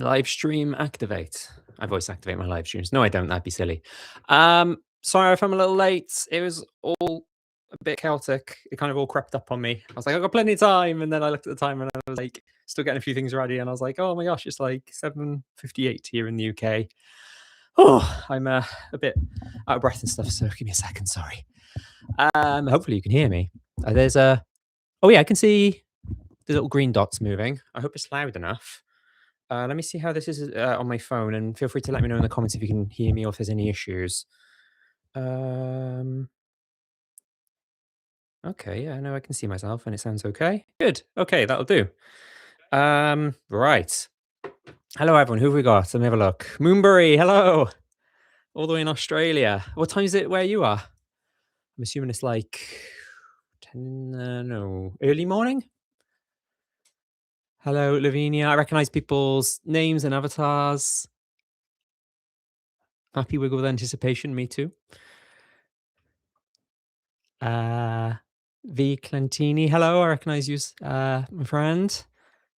Live stream activate. I voice activate my live streams. No, I don't. That'd be silly. Sorry if I'm a little late. It was all a bit chaotic. It kind of all crept up on me. I was like, I've got plenty of time. And then I looked at the time and I was like, still getting a few things ready. And I was like, oh my gosh, it's like 7:58 here in the UK. Oh, I'm a bit out of breath and stuff. So give me a second. Sorry. Hopefully you can hear me. There's a... Oh yeah, I can see the little green dots moving. I hope it's loud enough. Let me see how this is on my phone, and feel free to let me know in the comments if you can hear me or if there's any issues. Okay, yeah, no, I can see myself and it sounds okay. Good. Okay, that'll do. Right. Hello, everyone. Who have we got? Let me have a look. Moonbury, hello. All the way in Australia. What time is it where you are? I'm assuming it's like 10, early morning? Hello, Lavinia. I recognize people's names and avatars. Happy wiggle with anticipation. Me too. V. Clentini, hello. I recognize you, my friend.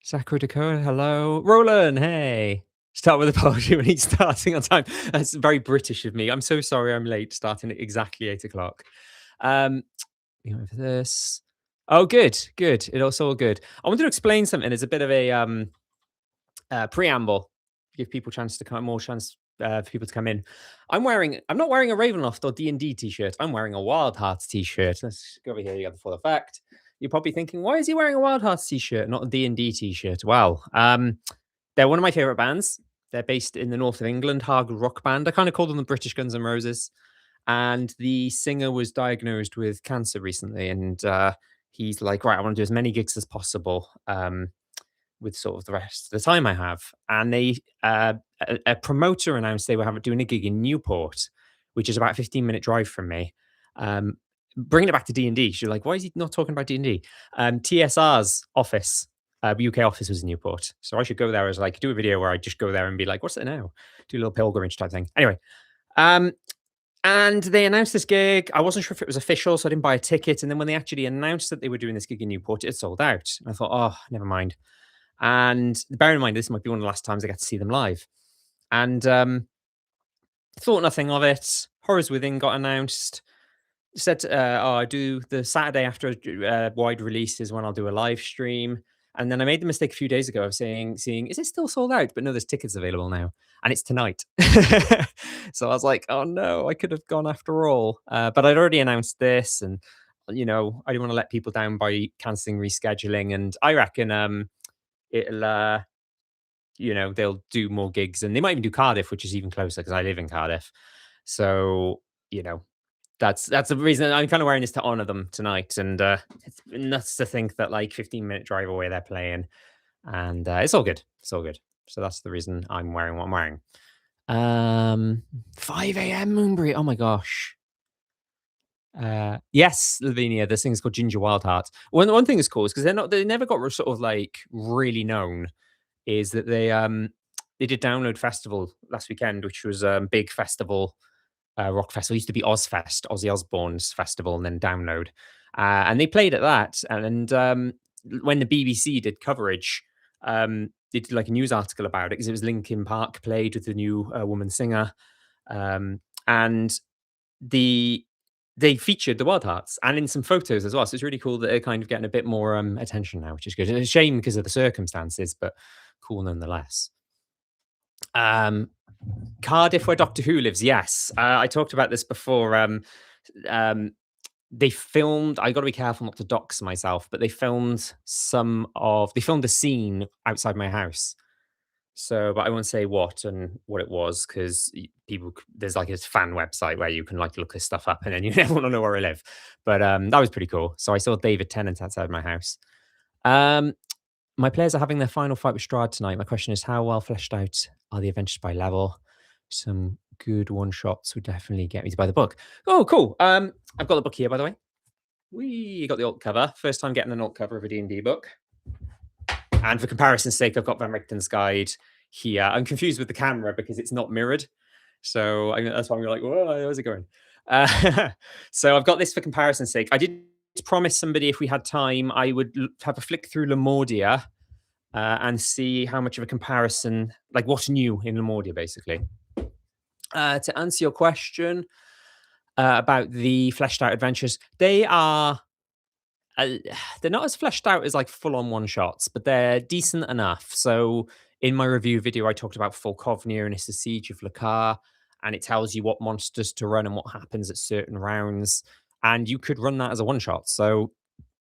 Zachary Dakota, hello. Roland, hey. Start with the apology when he's starting on time. That's very British of me. I'm so sorry I'm late, starting at exactly 8 o'clock. For this. Oh, good. It's all good. I wanted to explain something. It's a bit of a preamble. Give people a chance to come, more chance for people to come in. I'm not wearing a Ravenloft or D&D t-shirt. I'm wearing a Wild Hearts t-shirt. Let's go over here. You got the full effect. You're probably thinking, why is he wearing a Wild Hearts t-shirt, not a D&D t-shirt? Well, they're one of my favorite bands. They're based in the north of England, hard rock band. I kind of call them the British Guns N' Roses. And the singer was diagnosed with cancer recently, and he's like, right, I want to do as many gigs as possible. With sort of the rest of the time I have. And they a promoter announced they were doing a gig in Newport, which is about a 15-minute drive from me. Bringing it back to D&D, she's like, why is he not talking about D&D? TSR's office, UK office was in Newport. So I should go there as like, do a video where I just go there and be like, what's it now? Do a little pilgrimage type thing. Anyway, and they announced this gig. I wasn't sure if it was official, so I didn't buy a ticket. And then when they actually announced that they were doing this gig in Newport, it sold out. And I thought, oh, never mind. And bear in mind, this might be one of the last times I get to see them live. And thought nothing of it. Horrors Within got announced. Said, I do the Saturday after wide releases when I'll do a live stream. And then I made the mistake a few days ago of seeing, is it still sold out? But no, there's tickets available now. And it's tonight. So I was like, oh no, I could have gone after all. But I'd already announced this. And, I didn't want to let people down by cancelling, rescheduling. And I reckon... it'll they'll do more gigs, and they might even do Cardiff, which is even closer because I live in Cardiff. So that's the reason I'm kind of wearing this to honor them tonight. And it's nuts to think that like 15-minute drive away they're playing, and it's all good. So that's the reason I'm wearing what I'm wearing. 5 a.m. Moonbury, oh my gosh. Yes, Lavinia, this thing's called Ginger Wild Heart. One thing that's cool is because they never got sort of like really known, is that they did Download Festival last weekend, which was a big festival, rock festival. It used to be Ozfest, Ozzy Osbourne's festival, and then Download. And they played at that. And when the BBC did coverage, they did like a news article about it because it was Linkin Park played with the new woman singer. And they featured the Wild Hearts and in some photos as well. So it's really cool that they're kind of getting a bit more attention now, which is good. It's a shame because of the circumstances, but cool nonetheless. Cardiff, where Doctor Who lives. Yes. I talked about this before. They filmed, I got to be careful not to dox myself, but they filmed a scene outside my house. So, but I won't say what it was because there's like a fan website where you can like look this stuff up and then you never want to know where I live. But that was pretty cool. So I saw David Tennant outside my house. My players are having their final fight with Strahd tonight. My question is, how well fleshed out are the adventures by level? Some good one-shots would definitely get me to buy the book. Oh, cool. I've got the book here, by the way. We got the alt cover. First time getting an alt cover of a D&D book. And for comparison's sake, I've got Van Richten's Guide here. I'm confused with the camera because it's not mirrored. So that's why I'm like, whoa, how's it going? So I've got this for comparison's sake. I did promise somebody if we had time, I would have a flick through Lemordia and see how much of a comparison, like what's new in Lemuria, basically. To answer your question about the fleshed out adventures, uh, they're not as fleshed out as like full on one shots, but they're decent enough. So in my review video, I talked about Volkovnia and it's the Siege of Lakar, and it tells you what monsters to run and what happens at certain rounds. And you could run that as a one shot. So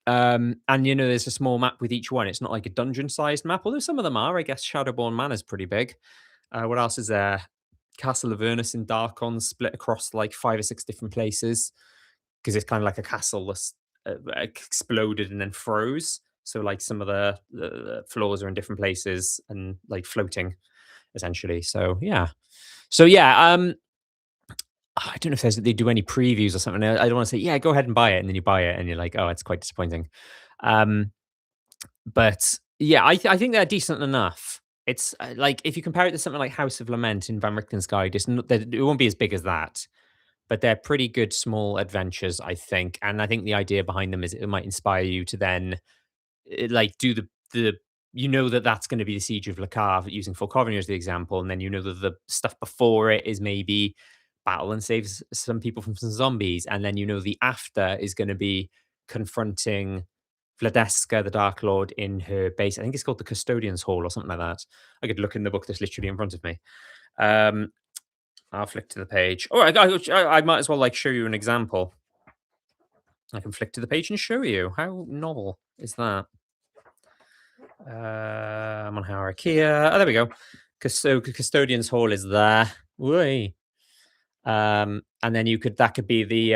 and there's a small map with each one. It's not like a dungeon sized map, although some of them are. I guess Shadowborn Manor is pretty big. What else is there? Castle Avernus in Darkon split across like 5 or 6 different places because it's kind of like a castle that's exploded and then froze. So like some of the floors are in different places and like floating essentially. So yeah. So yeah, I don't know if they do any previews or something. I don't want to say, yeah, go ahead and buy it, and then you buy it, and you're like, oh, it's quite disappointing. Um, but yeah, I think they're decent enough. It's like if you compare it to something like House of Lament in Van Richten's Guide, it won't be as big as that, but they're pretty good small adventures, I think. And I think the idea behind them is it might inspire you to then like do the that's going to be the Siege of Lakar using Volkovnia as the example, and then that the stuff before it is maybe battle and save some people from some zombies, and then the after is going to be confronting Vladeska, the Dark Lord, in her base. I think it's called the Custodian's Hall or something like that. I could look in the book that's literally in front of me. Um, I'll flick to the page. Oh, I might as well like show you an example. I can flick to the page and show you. How novel is that? I'm on Hierarchia. Oh, there we go. So Custodian's Hall is there. Whey. And then that could be the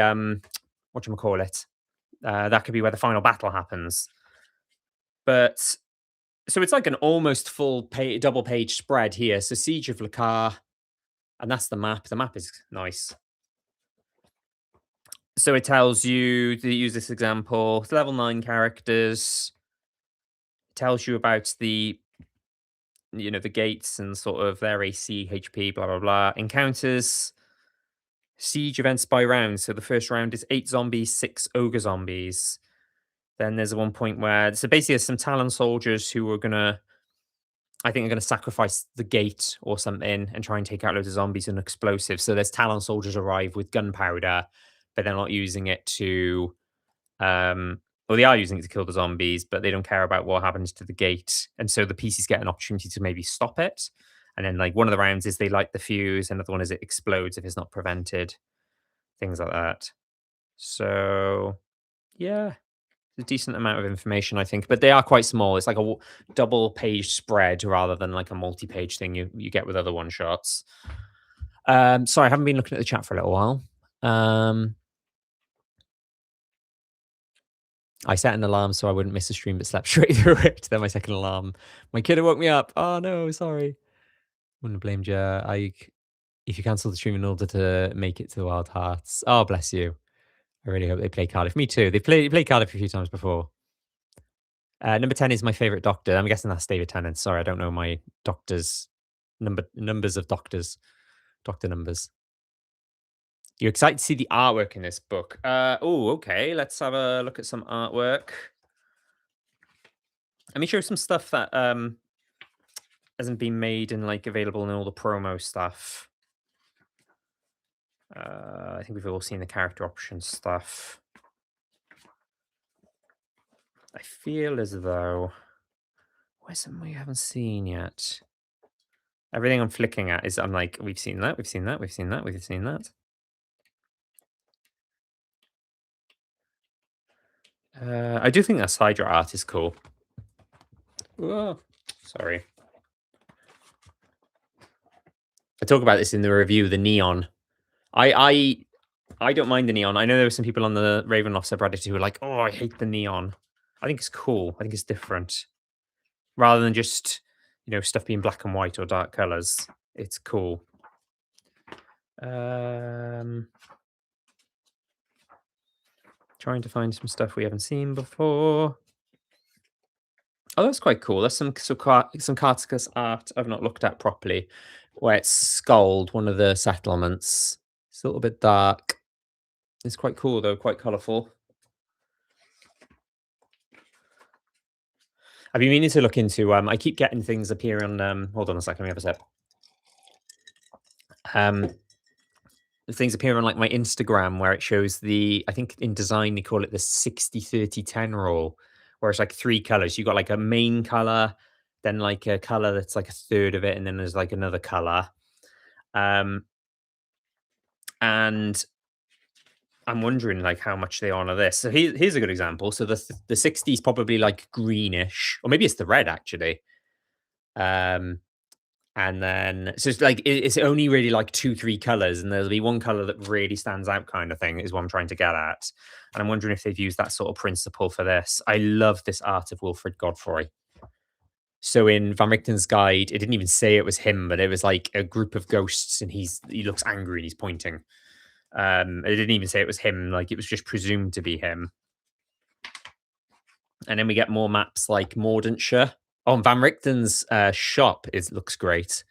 whatchamacallit. That could be where the final battle happens. But so it's like an almost full double page spread here. So Siege of Lakar, and that's the map. The map is nice. So it tells you to use this example. It's level 9 characters. It tells you about the gates and sort of their AC, HP, blah blah blah. Encounters. Siege events by round. So the first round is 8 zombies, 6 ogre zombies. Then there's one point where basically there's some Talon soldiers who are gonna, I think, are gonna sacrifice the gate or something and try and take out loads of zombies and explosives. So there's Talon soldiers arrive with gunpowder, but they're not using it to, well, they are using it to kill the zombies, but they don't care about what happens to the gate. And so the PCs get an opportunity to maybe stop it. And then like one of the rounds is they light the fuse, another one is it explodes if it's not prevented. Things like that. So yeah, a decent amount of information, I think, but they are quite small. It's like a double page spread rather than like a multi-page thing you get with other one shots. Sorry, I haven't been looking at the chat for a little while. I set an alarm so I wouldn't miss a stream, but slept straight through it. Then my second alarm, my kid woke me up. Oh no, sorry. Wouldn't have blamed you. If you cancel the stream in order to make it to the Wild Hearts. Oh, bless you. I really hope they play Cardiff. Me too. They played Cardiff a few times before. Number 10 is my favorite doctor. I'm guessing that's David Tennant. Sorry, I don't know my doctors numbers of doctors. Doctor numbers. You excited to see the artwork in this book? Oh, okay. Let's have a look at some artwork. Let me show some stuff that hasn't been made and like available in all the promo stuff. I think we've all seen the character options stuff. I feel as though where's something we haven't seen yet? Everything I'm flicking at is I'm like, we've seen that, we've seen that, we've seen that, we've seen that. I do think that Hydra art is cool. Whoa, sorry. I talk about this in the review, the neon. I don't mind the neon. I know there were some people on the Ravenloft subreddit who were like, "Oh, I hate the neon." I think it's cool. I think it's different. Rather than just, stuff being black and white or dark colors. It's cool. Trying to find some stuff we haven't seen before. Oh, that's quite cool. There's some Cartacus art I've not looked at properly, where it's Scald, one of the settlements. It's a little bit dark. It's quite cool though, quite colourful. I've been meaning to look into. I keep getting things appear on. Hold on a second. Let me have a sip. Um, things appear on like my Instagram where it shows the. I think in design they call it the 60-30-10 rule, where it's like three colors. You got like a main color, then like a color that's like a third of it, and then there's like another color. Um, and I'm wondering like how much they honor this. So here's a good example. So the 60 is probably like greenish, or maybe it's the red actually. Um, and then so it's like it's only really like two, three colors, and there'll be one color that really stands out, kind of thing, is what I'm trying to get at. And I'm wondering if they've used that sort of principle for this. I love this art of Wilfred Godfrey. So in Van Richten's guide, it didn't even say it was him, but it was like a group of ghosts, and he looks angry and he's pointing. It didn't even say it was him, like, it was just presumed to be him. And then we get more maps like Mordantshire. Oh, and Van Richten's shop looks great.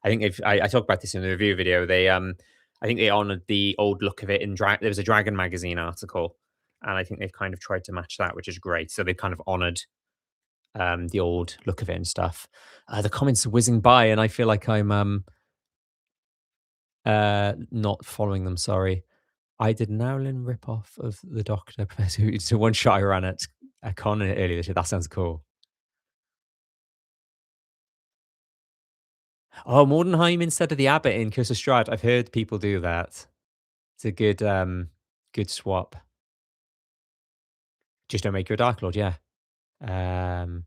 I think I talked about this in the review video. I think they honored the old look of it in there was a Dragon magazine article, and I think they've kind of tried to match that, which is great. So they've kind of honored the old look of it and stuff. The comments are whizzing by, and I feel like I'm not following them. Sorry. I did an Owlin rip-off of the Doctor. So one shot I ran at a con earlier this year. That sounds cool. Oh, Mordenheim instead of the Abbot in Curse of Strahd. I've heard people do that. It's a good swap. Just don't make her a Dark Lord, yeah. Um,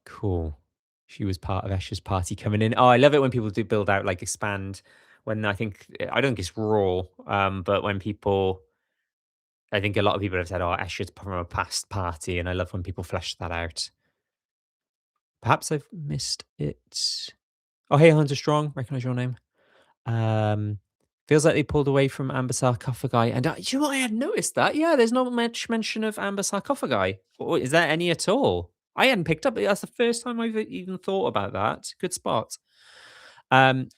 cool. She was part of Escher's party coming in. Oh, I love it when people do build out, like, expand. When I don't think it's raw, but when people, I think a lot of people have said, "Oh, Escher's from a past party," and I love when people flesh that out. Perhaps I've missed it. Oh, hey, Hunter Strong, recognize your name. Um, feels like they pulled away from Amber Sarcophagi, and you know what? I had noticed that. Yeah, there's not much mention of Amber Sarcophagi. Or is there any at all? I hadn't picked up. That's the first time I've even thought about that. Good spot. Um,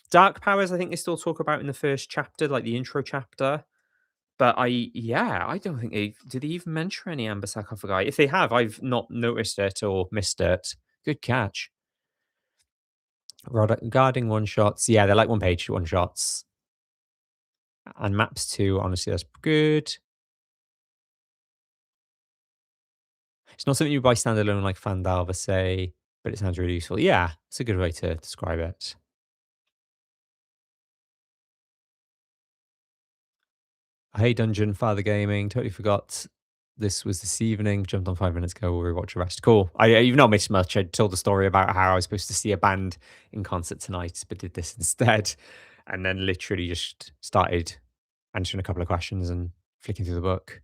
Dark powers, I think they still talk about in the first chapter, like the intro chapter. But yeah, I don't think did they even mention any Amber Sarcophagi? If they have, I've not noticed it or missed it. Good catch. Guarding one shots. Yeah, they're like one page one shots. And maps too, honestly, that's good. It's not something you buy standalone like Fandalva say, but it sounds really useful. Yeah, it's a good way to describe it. Hey, Dungeon Father Gaming. Totally forgot this was this evening. Jumped on 5 minutes ago. We'll rewatch the rest. Cool. You've not missed much. I told the story about how I was supposed to see a band in concert tonight, but did this instead. And then literally just started answering a couple of questions and flicking through the book.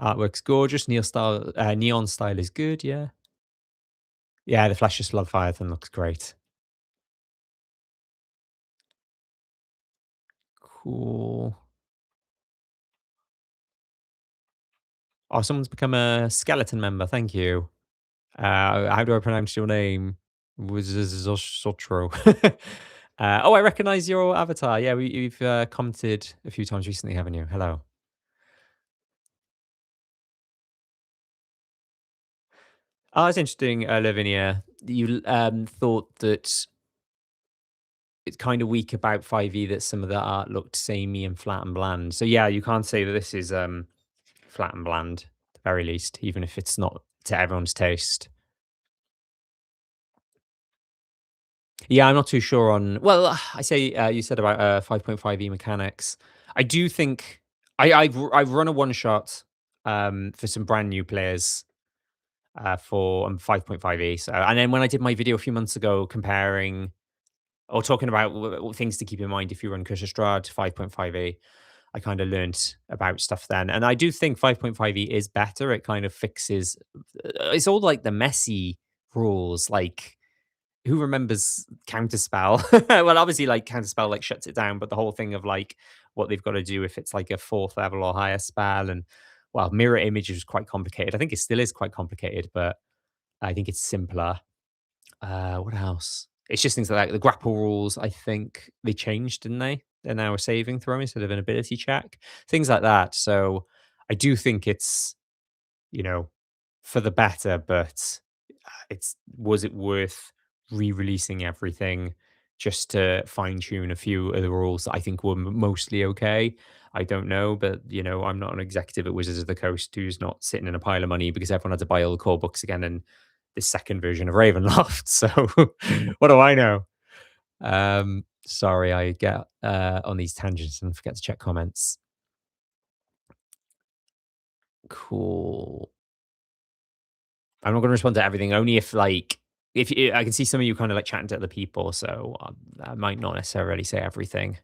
Artwork's gorgeous. Neon style is good. Yeah. Yeah, the Flash of Slugfire looks great. Cool. Oh, someone's become a skeleton member. Thank you. How do I pronounce your name? Sotro. Oh, I recognize your avatar. Yeah, you've commented a few times recently, haven't you? Hello. Oh, it's interesting, Lavinia. You thought that it's kind of weak about 5e that some of the art looked samey and flat and bland. So yeah, you can't say that this is flat and bland, at the very least, even if it's not to everyone's taste. Yeah, I'm not too sure on. Well, I say you said about 5.5e mechanics. I do think I've run a one shot for some brand new players for 5.5e. So, and then when I did my video a few months ago comparing or talking about things to keep in mind if you run Curse of Strahd 5.5e, I kind of learned about stuff then. And I do think 5.5e is better. It kind of fixes. It's all like the messy rules, like who remembers Counterspell? Well, obviously, like Counterspell, like shuts it down, but the whole thing of like what they've got to do if it's like a fourth level or higher spell, and well, mirror image is quite complicated. I think it still is quite complicated, but I think it's simpler. What else? It's just things like that. The grapple rules. I think they changed, didn't they? They're now a saving throw instead of an ability check. Things like that. So I do think it's you know for the better, but it's was it worth re-releasing everything just to fine tune a few of the rules that I think were mostly okay? I don't know, but I'm not an executive at Wizards of the Coast who's not sitting in a pile of money because everyone had to buy all the core books again and the second version of Ravenloft. So what do I know? Sorry, I get on these tangents and forget to check comments. Cool. I'm not going to respond to everything. Only if if I can see some of you kind of like chatting to other people, so I might not necessarily say everything.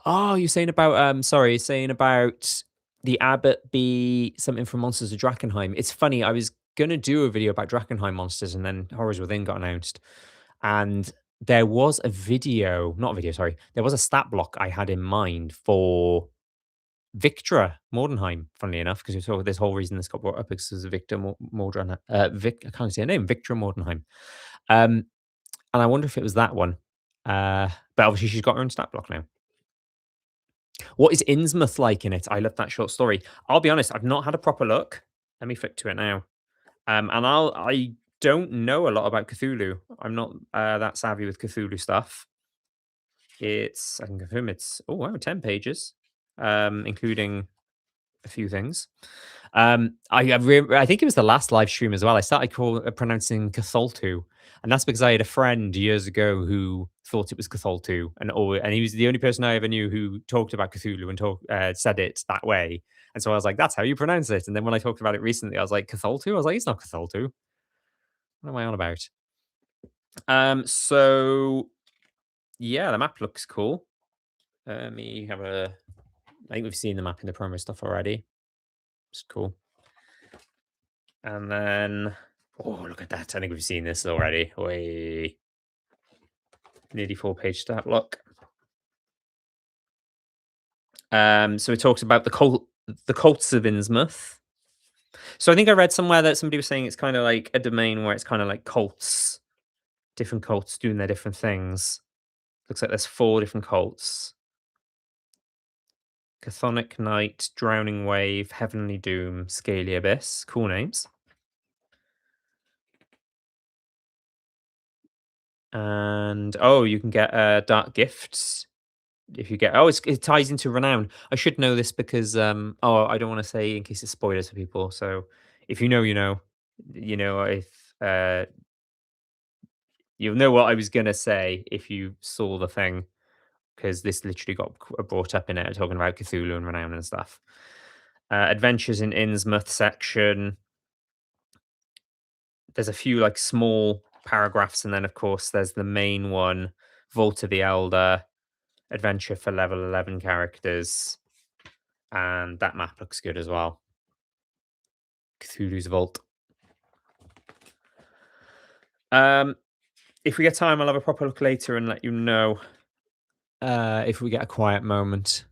Oh, you're saying about sorry, you're saying about the abbot be something from Monsters of Drakkenheim. It's funny. I was gonna do a video about Drakkenheim monsters, and then Horrors Within got announced, and there was a video, not a video, sorry, there was a stat block I had in mind for Victra Mordenheim, funnily enough, because so this whole reason this got brought up is Victor Mordran, I can't say her name, Victra Mordenheim. Um, and I wonder if it was that one. But obviously she's got her own stat block now. What is Innsmouth like in it? I love that short story. I'll be honest, I've not had a proper look. Let me flick to it now. And I don't know a lot about Cthulhu. I'm not that savvy with Cthulhu stuff. I can confirm it's, oh wow, 10 pages, including a few things. I think it was the last live stream as well. I started pronouncing Cthulhu, and that's because I had a friend years ago who thought it was Cthulhu, and he was the only person I ever knew who talked about Cthulhu and said it that way. And so I was like, "That's how you pronounce it." And then when I talked about it recently, I was like, "Cthulhu." I was like, "It's not Cthulhu. What am I on about?" So yeah, the map looks cool. Let me have a. I think we've seen the map in the promo stuff already. It's cool. And then, oh, look at that. I think we've seen this already. Way nearly 4-page stat block. So it talks about the cults of Innsmouth. So I think I read somewhere that somebody was saying it's kind of like a domain where it's kind of like cults, different cults doing their different things. Looks like there's 4 different cults. Chthonic Night, Drowning Wave, Heavenly Doom, Scaly Abyss. Cool names. And oh, you can get dark gifts if you get. Oh, it ties into renown. I should know this because oh, I don't want to say in case it's spoilers for people. So if you know, you know, if you'll know what I was gonna say if you saw the thing, because this literally got brought up in it, talking about Cthulhu and renown and stuff. Adventures in Innsmouth section. There's a few like small paragraphs, and then of course there's the main one, Vault of the Elder, adventure for level 11 characters, and that map looks good as well. Cthulhu's Vault. If we get time, I'll have a proper look later and let you know if we get a quiet moment.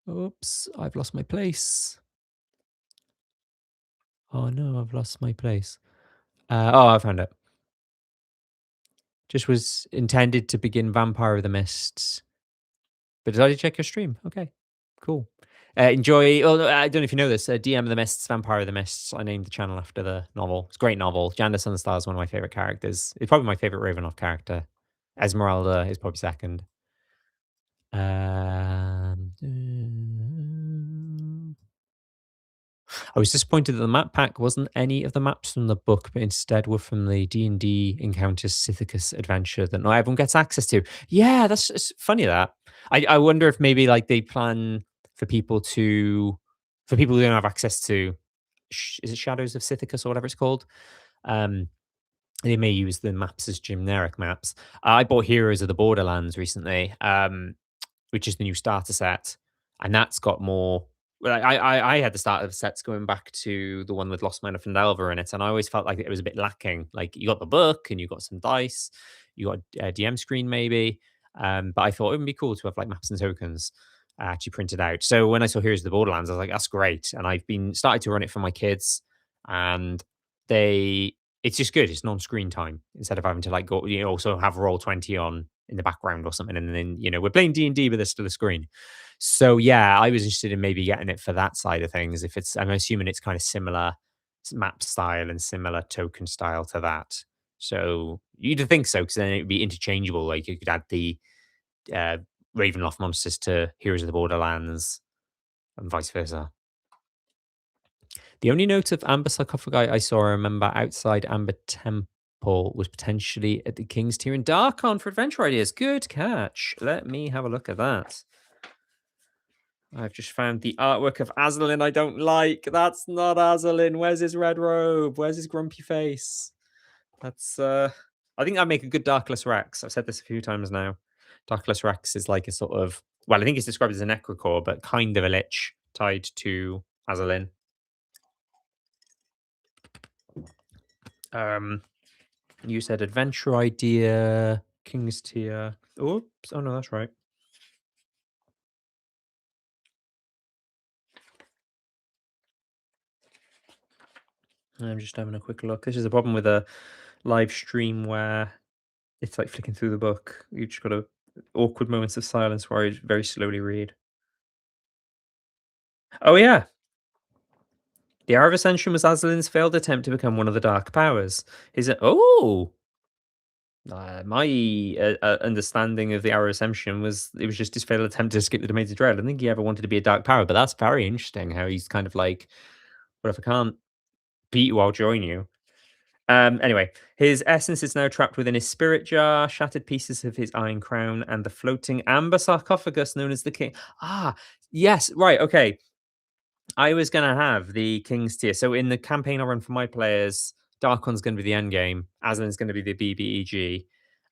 Oops, I've lost my place. Oh no, I've lost my place. Oh, I found it. Just was intended to begin Vampire of the Mists, but decided to check your stream. Okay, cool. Enjoy. Oh, I don't know if you know this. DM of the Mists, Vampire of the Mists. I named the channel after the novel. It's a great novel. Janda Sunstar is one of my favorite characters. It's probably my favorite Ravenloft character. Esmeralda is probably second. I was disappointed that the map pack wasn't any of the maps from the book, but instead were from the D&D Encounters Sithicus adventure that not everyone gets access to. Yeah, that's it's funny that. I wonder if maybe like they plan for people who don't have access to is it Shadows of Sithicus or whatever it's called. Um, they may use the maps as generic maps. I bought Heroes of the Borderlands recently, which is the new starter set, and that's got more. Well, I had the starter sets going back to the one with Lost Mine of Phandelver in it, and I always felt like it was a bit lacking. Like you got the book and you got some dice, you got a DM screen maybe, but I thought it would be cool to have like maps and tokens actually printed out. So when I saw Heroes of the Borderlands, I was like, that's great, and I've been started to run it for my kids, and they it's just good. It's non-screen time instead of having to like go, also have Roll 20 on in the background or something, and then we're playing D&D with this to the screen. So yeah, I was interested in maybe getting it for that side of things. If it's, I'm assuming it's kind of similar map style and similar token style to that. So you'd think so, because then it'd be interchangeable. Like you could add the uh, Ravenloft monsters to Heroes of the Borderlands and vice versa. The only note of Amber sarcophagi I saw, I remember outside Amber Temple, was potentially at the King's Tier in Darkon for adventure ideas. Good catch. Let me have a look at that. I've just found the artwork of Aslan I don't like. That's not Aslan. Where's his red robe? Where's his grumpy face? That's I think I'd make a good Darkless Rex. I've said this a few times now. Darkless Rex is like a sort of, well, I think it's described as a necrocore, but kind of a lich tied to Aslan. Um you said adventure idea, King's Tier. Oops. Oh no, that's right. I'm just having a quick look. This is a problem with a live stream where it's like flicking through the book. You just got to awkward moments of silence where I very slowly read. Oh yeah, the Hour of Ascension was Aslan's failed attempt to become one of the Dark Powers. Is it? Oh, my understanding of the Hour of Ascension was it was just his failed attempt to escape the domains of dread. I don't think he ever wanted to be a Dark Power, but that's very interesting. How he's kind of like, "What if I can't beat you? I'll join you." Anyway, his essence is now trapped within his spirit jar, shattered pieces of his iron crown, and the floating amber sarcophagus known as the king. Ah, yes, right, okay. I was gonna have the King's Tier. So in the campaign I run for my players, Darkon's gonna be the end game, Aslan's gonna be the BBEG,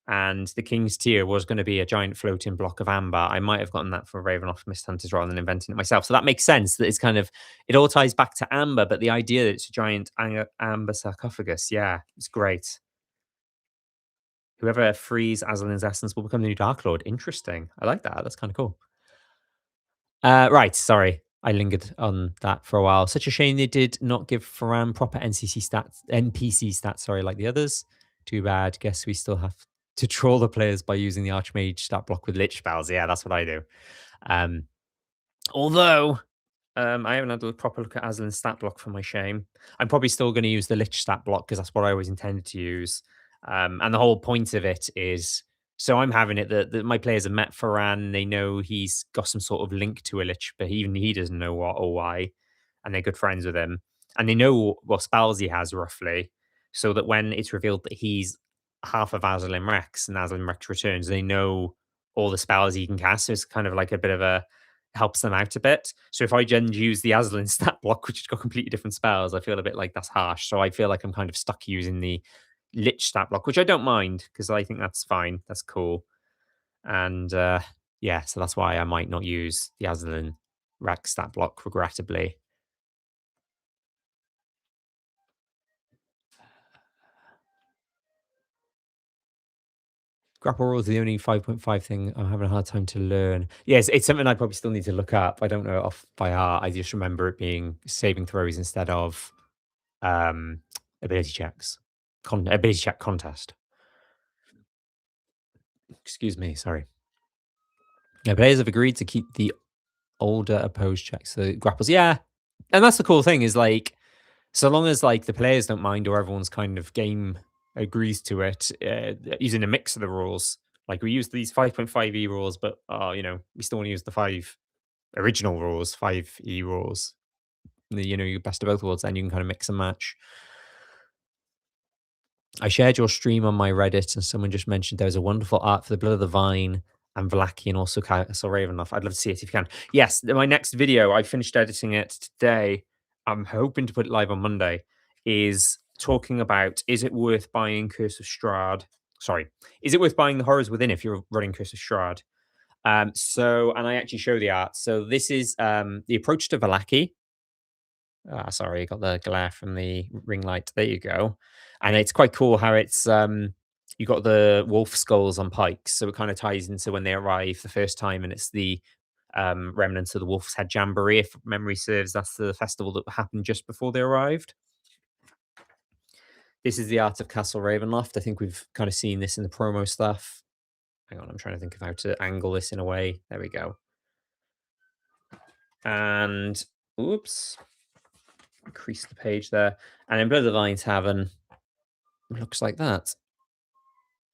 and the King's Tier was gonna be a giant floating block of amber. I might have gotten that for Ravenloft Mist Hunters rather than inventing it myself. So that makes sense that it's kind of, it all ties back to amber, but the idea that it's a giant amber sarcophagus, yeah, it's great. Whoever frees Aslan's essence will become the new Dark Lord. Interesting. I like that. That's kind of cool. Right, sorry. I lingered on that for a while. Such a shame they did not give Faran proper NPC stats, sorry, like the others. Too bad. Guess we still have to troll the players by using the Archmage stat block with Lich spells. Yeah, that's what I do. Um, although I haven't had a proper look at Aslan's stat block for my shame. I'm probably still going to use the Lich stat block because that's what I always intended to use. And the whole point of it is, so I'm having it that my players have met Faran. They know he's got some sort of link to a Lich, but even he doesn't know what or why. And they're good friends with him. And they know what spells he has roughly. So that when it's revealed that he's half of Aslan Rex and Aslan Rex returns, they know all the spells he can cast. So it's kind of like a bit of a, helps them out a bit. So if I then use the Aslan stat block, which has got completely different spells, I feel a bit like that's harsh. So I feel like I'm kind of stuck using the Lich stat block, which I don't mind because I think that's fine. That's cool. And yeah, so that's why I might not use the Aslan Rex stat block, regrettably. Grapple rules are the only 5.5 thing I'm having a hard time to learn. Yes, it's something I probably still need to look up. I don't know it off by heart. I just remember it being saving throws instead of um, ability checks. Ability check contest. Excuse me, sorry. Yeah, players have agreed to keep the older opposed checks, so grapples. Yeah, and that's the cool thing is like, so long as like the players don't mind or everyone's kind of game agrees to it, using a mix of the rules. Like we use these 5.5e rules, but we still want to use the five original rules, 5e rules. Your best of both worlds, then you can kind of mix and match. I shared your stream on my Reddit, and someone just mentioned there was a wonderful art for the Blood of the Vine and Vlaki, and also Castle Ravenloft. I'd love to see it if you can. Yes, my next video, I finished editing it today. I'm hoping to put it live on Monday. Is talking about, is it worth buying Curse of Strahd? Sorry, is it worth buying the Horrors Within if you're running Curse of Strahd? And I actually show the art. So this is the approach to Valaki. Ah, sorry, got the glare from the ring light. There you go. And it's quite cool how it's you got the wolf skulls on pikes, so it kind of ties into when they arrive the first time, and it's the remnants of the Wolf's Head Jamboree. If memory serves, that's the festival that happened just before they arrived. This is the art of Castle Ravenloft. I think we've kind of seen this in the promo stuff. Hang on, I'm trying to think of how to angle this in a way. There we go. And oops, increase the page there. And in Blood of the Vine Tavern, it looks like that.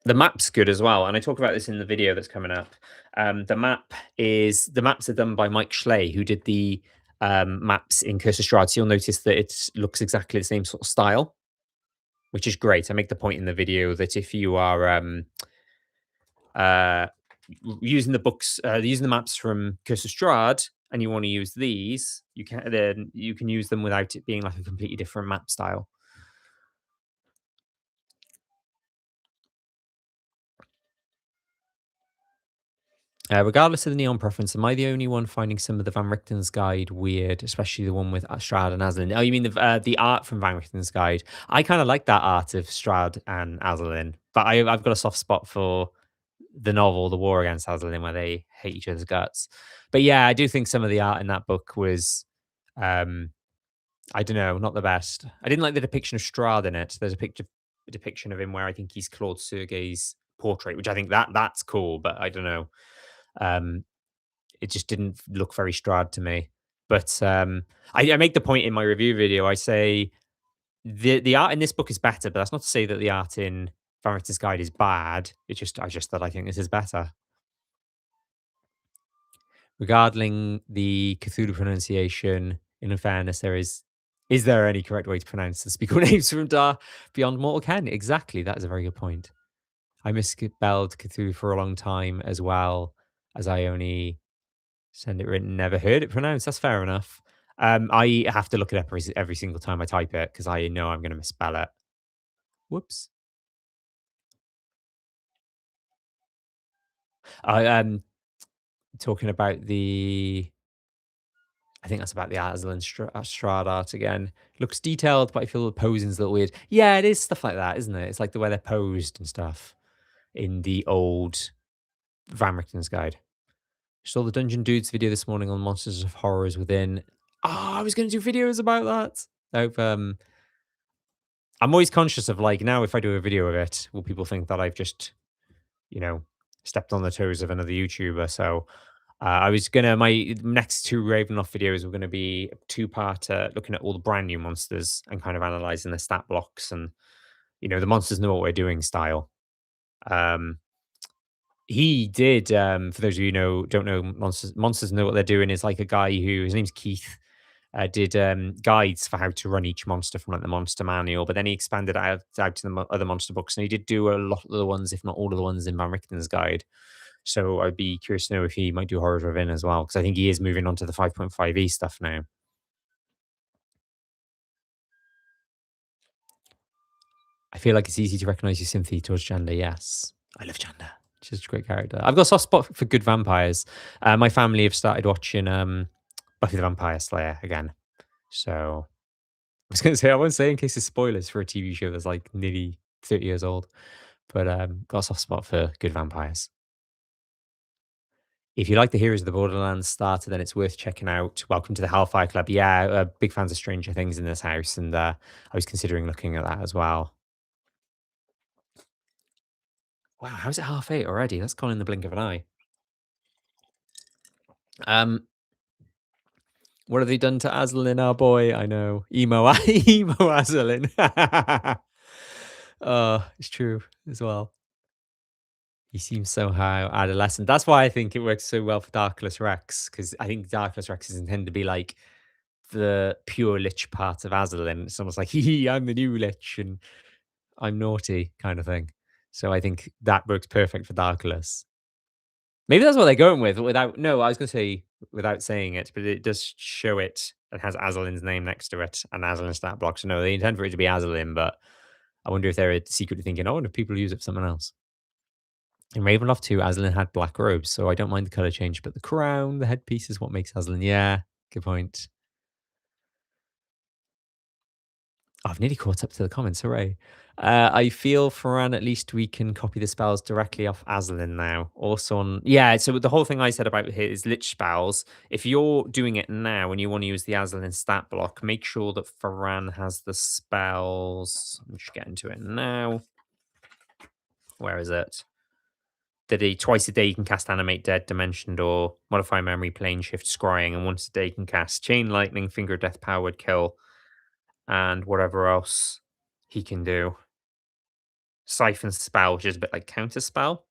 The map's good as well, and I talk about this in the video that's coming up. The maps are done by Mike Schley, who did the maps in Curse of Strahd. So you'll notice that it looks exactly the same sort of style, which is great. I make the point in the video that if you are uh, using using the maps from Curse of Strahd, and you want to use these, you can use them without it being like a completely different map style. Regardless of the neon preference, am I the only one finding some of the Van Richten's Guide weird, especially the one with Strahd and Aslan? Oh, you mean the art from Van Richten's Guide? I kind of like that art of Strahd and Aslan, but I've got a soft spot for the novel, The War Against Aslan, where they hate each other's guts. But yeah, I do think some of the art in that book was, um, I don't know, not the best. I didn't like the depiction of Strahd in it. There's a depiction of him where I think he's Claude Sergei's portrait, which I think that's cool, but I don't know. Um, it just didn't look very Strahd to me. But I make the point in my review video. I say the art in this book is better, but that's not to say that the art in Van Richten's Guide is bad. I just that I think this is better. Regarding the Cthulhu pronunciation, in fairness, is there any correct way to pronounce the speaker names from Beyond Mortal Ken? Exactly, that is a very good point. I misspelled Cthulhu for a long time as well, as I only send it written, never heard it pronounced. That's fair enough. I have to look it up every single time I type it because I know I'm going to misspell it. Whoops. I talking about I think that's about the Aslan Strahd art again. Looks detailed, but I feel the posing's a little weird. Yeah, it is stuff like that, isn't it? It's like the way they're posed and stuff in the old Van Richten's Guide. Saw the Dungeon Dudes video this morning on Monsters of Horrors Within. Oh, I was going to do videos about that. I hope I'm always conscious of like now if I do a video of it, will people think that I've just, you know, stepped on the toes of another YouTuber? So I was gonna my next two Ravenloft videos were gonna be a two-part looking at all the brand new monsters and kind of analyzing the stat blocks and the monsters know what we're doing style. Um he did, for those of you who don't know monsters know what they're doing is like a guy who his name's Keith did guides for how to run each monster from like the monster manual, but then he expanded out to the other monster books, and he did do a lot of the ones, if not all of the ones in Van Richten's Guide. So I'd be curious to know if he might do Horrors Within as well, because I think he is moving on to the 5.5e stuff now. I feel like it's easy to recognize your sympathy towards Janda. Yes, I love Janda. She's a great character. I've got a soft spot for good vampires. My family have started watching Buffy the Vampire Slayer again. So I was going to say, I won't say in case of spoilers for a TV show that's like nearly 30 years old, but got a soft spot for good vampires. If you like the Heroes of the Borderlands starter, then it's worth checking out. Welcome to the Hellfire Club. Yeah, big fans of Stranger Things in this house, and I was considering looking at that as well. Wow, how's it 8:30 already? That's gone in the blink of an eye. Um, what have they done to Aslan, our boy? I know. Emo Aslan. It's true as well. He seems somehow adolescent. That's why I think it works so well for Darkless Rex, because I think Darkless Rex is intended to be like the pure lich part of Aslan. It's almost like, hee, I'm the new lich and I'm naughty kind of thing. So I think that works perfect for Darkless. Maybe that's what they're going with without, no, I was going to say without saying it, but it does show it and has Aslan's name next to it and Aslan's stat block. So no, they intend for it to be Aslan, but I wonder if they're secretly thinking, oh, I wonder if people use it for something else. In Ravenloft 2, Aslan had black robes, so I don't mind the color change, but the crown, the headpiece is what makes Aslan. Yeah, good point. Oh, I've nearly caught up to the comments. Hooray. I feel Ferran, at least we can copy the spells directly off Aslan now. Also on, yeah, so the whole thing I said about his lich spells, if you're doing it now and you want to use the Aslan stat block, make sure that Ferran has the spells. I'm just getting to it now. Where is it? that twice a day you can cast Animate Dead, Dimension Door, Modify Memory, Plane Shift, Scrying, and once a day you can cast Chain Lightning, Finger of Death, Powered Kill, and whatever else he can do. Siphon Spell, which is a bit like Counter Spell,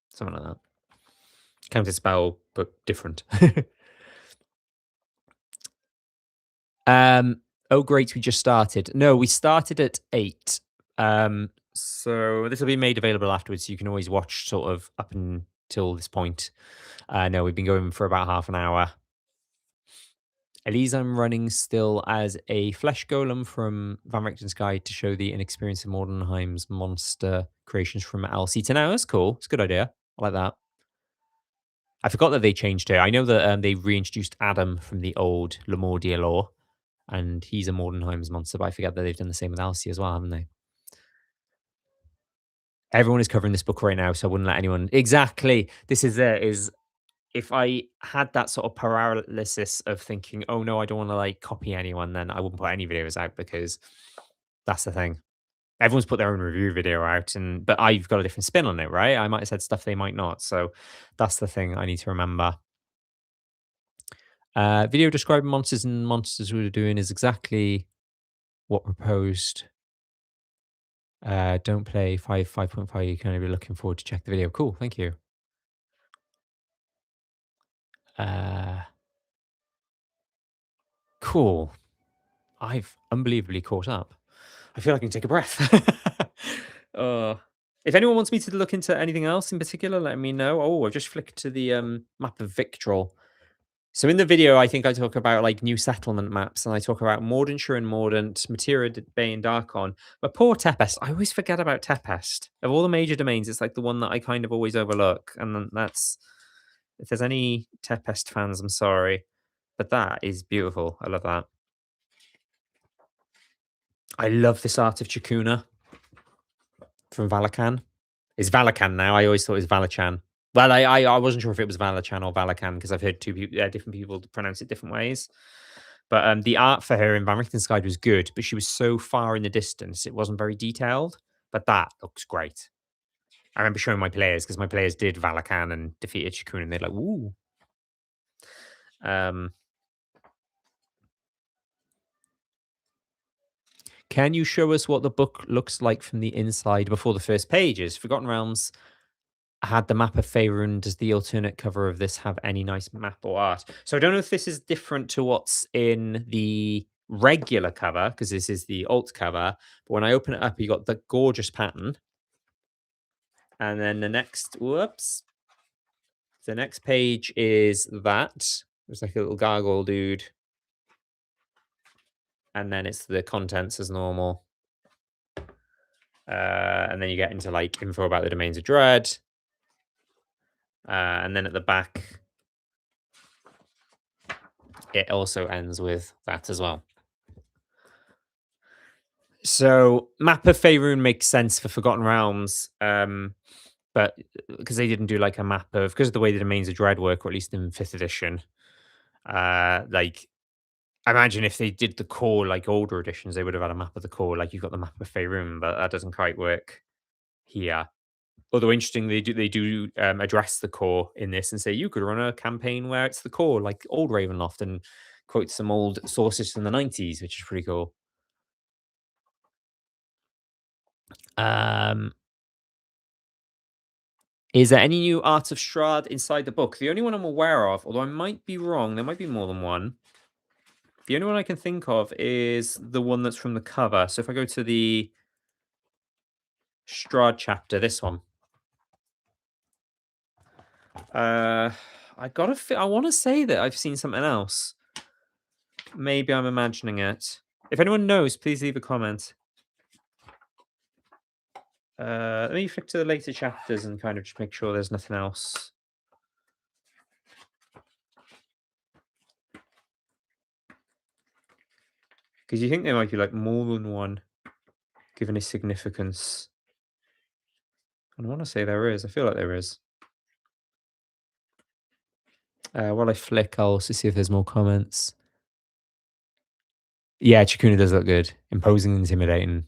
something like that. Counter Spell, but different. Oh, great, we just started. No, we started at 8. So this will be made available afterwards. So you can always watch sort of up until this point. No, we've been going for about half an hour. Elise, I'm running still as a flesh golem from Van Richten's Guide to show the inexperience of Mordenheim's monster creations from LC to now. That's cool. It's a good idea. I like that. I forgot that they changed it. I know that they reintroduced Adam from the old Lemordia lore, and he's a Mordenheim's monster, but I forget that they've done the same with Elsie as well, haven't they? Everyone is covering this book right now, so I wouldn't let anyone. Exactly. This is it. Is if I had that sort of paralysis of thinking, oh no, I don't want to like copy anyone, then I wouldn't put any videos out because that's the thing. Everyone's put their own review video out, and but I've got a different spin on it, right? I might have said stuff they might not. So that's the thing I need to remember. Video describing monsters and monsters we are doing is exactly what proposed. Don't play 5.5. You can only be looking forward to check the video. Cool, thank you. Uh, cool. I've unbelievably caught up. I feel like I can take a breath. uh, if anyone wants me to look into anything else in particular, let me know. Oh, I've just flicked to the map of Victrol. So in the video, I think I talk about like new settlement maps, and I talk about Mordenshire and Mordant, Materia Bay and Darkon. But poor Tempest, I always forget about Tempest. Of all the major domains, it's like the one that I kind of always overlook. And then that's if there's any Tempest fans, I'm sorry, but that is beautiful. I love that. I love this art of Chakuna from Valakan. It's Valakan now. I always thought it was Valachan. Well, I wasn't sure if it was Valachan or Valakan because I've heard different people pronounce it different ways. But the art for her in Van Richten's Guide was good, but she was so far in the distance, it wasn't very detailed. But that looks great. I remember showing my players because my players did Valakan and defeated Shikun, and they're like, "Ooh." Um, can you show us what the book looks like from the inside before the first pages? Forgotten Realms had the map of Faerun. Does the alternate cover of this have any nice map or art? So I don't know if this is different to what's in the regular cover, because this is the alt cover. But when I open it up, you got the gorgeous pattern. And then the next page is that. There's like a little gargoyle dude. And then it's the contents as normal. And then you get into like info about the domains of dread. And then at the back, it also ends with that as well. So map of Faerun makes sense for Forgotten Realms, but because they didn't do like a map of because of the way the domains of dread work, or at least in 5th edition. Like I imagine if they did the core like older editions, they would have had a map of the core, like you've got the map of Faerun, but that doesn't quite work here. Although interesting, they do address the core in this and say you could run a campaign where it's the core, like old Ravenloft, and quote some old sources from the 90s, which is pretty cool. Is there any new art of Strahd inside the book? The only one I'm aware of, although I might be wrong, there might be more than one. The only one I can think of is the one that's from the cover. So if I go to the Strahd chapter, this one. I want to say that I've seen something else. Maybe I'm imagining it. If anyone knows, please leave a comment. Let me flick to the later chapters and kind of just make sure there's nothing else. Because you think there might be like more than one, given its significance. And I want to say there is. I feel like there is. While I flick, I'll also see if there's more comments. Yeah, Chikuna does look good. Imposing and intimidating.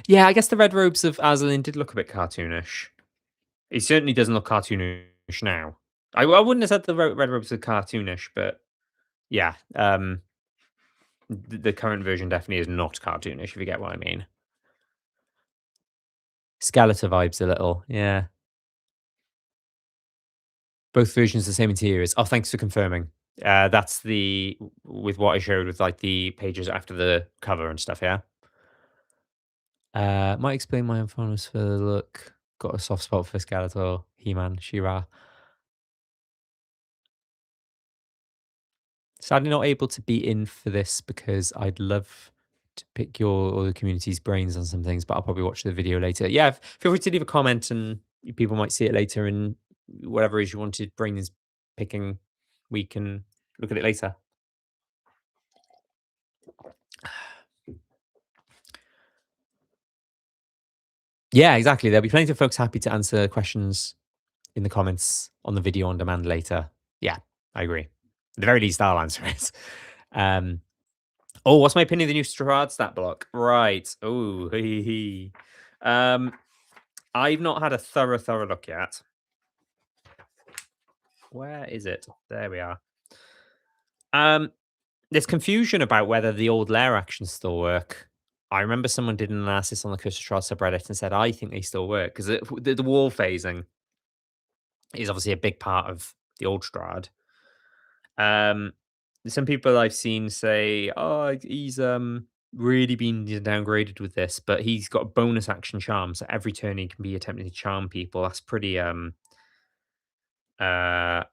Yeah, I guess the red robes of Aslan did look a bit cartoonish. He certainly doesn't look cartoonish now. I wouldn't have said the red robes are cartoonish, but yeah, the current version definitely is not cartoonish, if you get what I mean. Skeletor vibes a little, yeah. Both versions the same interiors. Oh, thanks for confirming. That's the with what I showed with, like, the pages after the cover and stuff, yeah? Might explain my fondness for the look. Got a soft spot for Skeletor, He-Man, She-Ra. Sadly not able to be in for this because I'd love to pick your or the community's brains on some things, but I'll probably watch the video later. Yeah, feel free to leave a comment and people might see it later and whatever it is you wanted brains picking, we can look at it later. Yeah, exactly. There'll be plenty of folks happy to answer questions in the comments on the video on demand later. Yeah, I agree. At the very least, I'll answer it. Um, oh, what's my opinion of the new Strahd stat block? Right. Oh, hee hee. Um, I've not had a thorough look yet. Where is it? There we are. Um, there's confusion about whether the old layer actions still work. I remember someone did an analysis on the Curse of Strahd subreddit and said, I think they still work because the wall phasing is obviously a big part of the old Strahd. Um, some people I've seen say, "Oh, he's really been downgraded with this," but he's got a bonus action charm, so every turn he can be attempting to charm people. That's pretty uh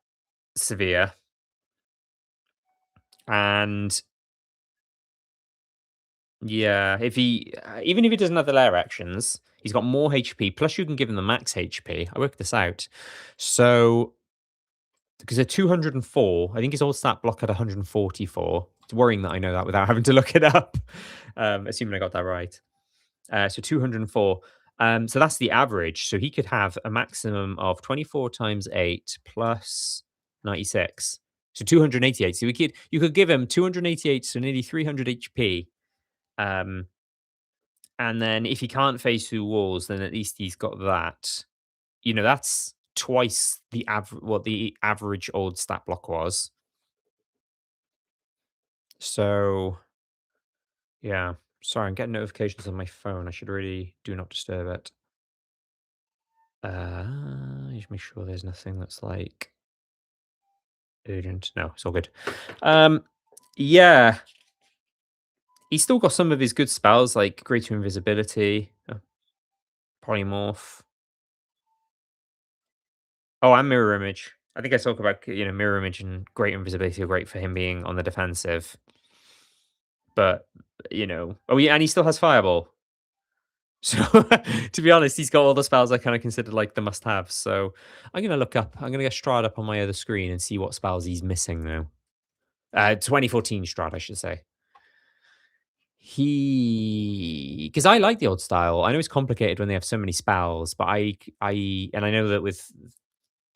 severe. And yeah, if he even if he doesn't have the lair actions, he's got more HP. Plus, you can give him the max HP. I worked this out, so because they're 204, I think his old stat block had 144. It's worrying that I know that without having to look it up. Assuming I got that right. So 204. So that's the average. So he could have a maximum of 24 times 8 plus 96. So 288. So you could give him 288, so nearly 300 HP. Um, and then if he can't phase through walls, then at least he's got that. That's twice the average what the average old stat block was. So yeah. Sorry, I'm getting notifications on my phone. I should really do not disturb it. Just make sure there's nothing that's like urgent. No, it's all good. Um, yeah, he's still got some of his good spells like greater invisibility, polymorph. Oh, and mirror image. I think I talk about mirror image and great invisibility are great for him being on the defensive. But oh yeah, and he still has fireball. So to be honest, he's got all the spells I kind of consider like the must-haves. So I'm gonna look up. I'm gonna get Strahd up on my other screen and see what spells he's missing now. 2014 Strahd, I should say. Because I like the old style. I know it's complicated when they have so many spells, but and I know that with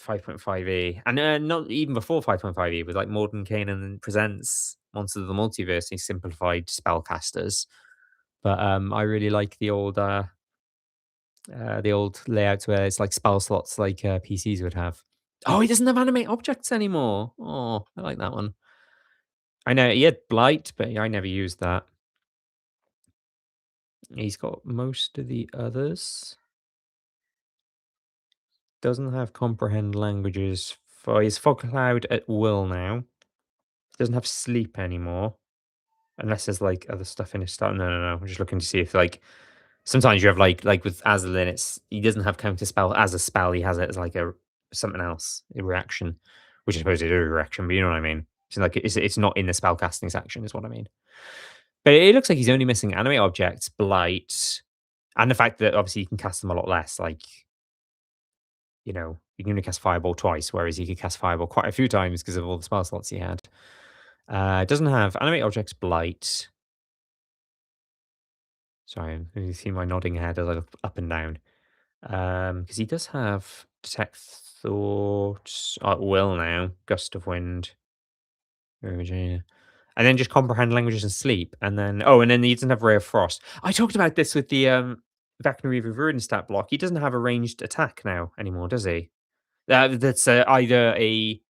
5.5e and not even before 5.5e with like Modern Kanan presents Monsters of the Multiverse, these simplified spellcasters. But I really like the old layouts where it's like spell slots like PCs would have. Oh, he doesn't have animate objects anymore. Oh, I like that one. I know he had Blight, but I never used that. He's got most of the others. Doesn't have comprehend languages for his fog cloud at will now. Doesn't have sleep anymore. Unless there's like other stuff in his start. No, no, no. I'm just looking to see if like sometimes you have like with Azalin, he doesn't have counter spell as a spell. He has it as like a something else, a reaction, which I suppose it is a reaction, but you know what I mean. So like it's not in the spell casting section, is what I mean. But it looks like he's only missing animate objects, blight, and the fact that obviously you can cast them a lot less. Like you can only cast Fireball twice, whereas you could cast Fireball quite a few times because of all the spell slots he had. It doesn't have animate objects, blight. Sorry, you see my nodding head as I look up and down. Because he does have detect thoughts at will now, gust of wind, Virginia. And then just comprehend languages and sleep, and then and then he doesn't have ray of frost. I talked about this with the Vecna Reaver Ruin stat block, he doesn't have a ranged attack now anymore, does he? That's either a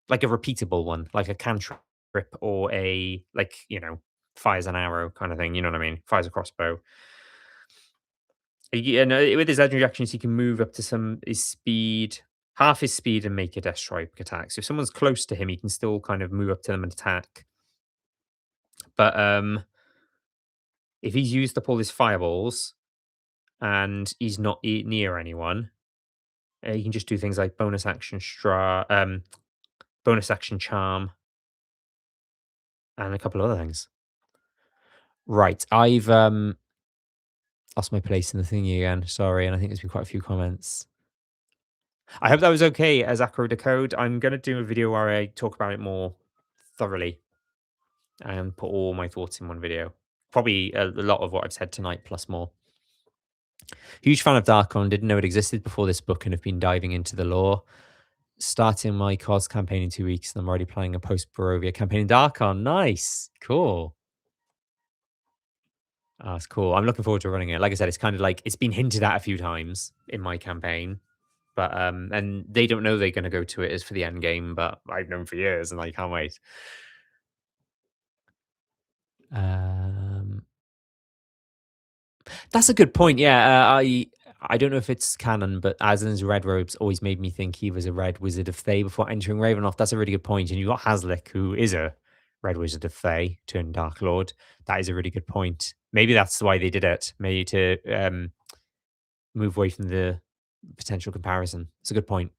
repeatable one, like a cantrip or fires an arrow kind of thing. You know what I mean? Fires a crossbow. And with his legendary actions, he can move up to some his speed, half his speed, and make a death strike attack. So if someone's close to him, he can still kind of move up to them and attack. But if he's used up all his fireballs and he's not near anyone, he can just do things like bonus action charm, and a couple of other things. Right, I've lost my place in the thingy again. Sorry, and I think there's been quite a few comments. I hope that was okay as Acro Decode. I'm going to do a video where I talk about it more thoroughly and put all my thoughts in one video. Probably a lot of what I've said tonight, plus more. Huge fan of Darkon. Didn't know it existed before this book and have been diving into the lore. Starting my cards campaign in 2 weeks, and I'm already playing a post-Barovia campaign in Darkon. Nice. Cool. Oh, that's cool. I'm looking forward to running it. Like I said, it's kind of like it's been hinted at a few times in my campaign. But and they don't know they're going to go to it as for the end game, but I've known for years, and I can't wait. That's a good point. Yeah, I don't know if it's canon, but Aslan's red robes always made me think he was a red wizard of Thay before entering Ravenloft. That's a really good point. And you've got Haslick, who is a red wizard of Thay turned Dark Lord. That is a really good point. Maybe that's why they did it. Maybe to move away from the potential comparison. It's a good point.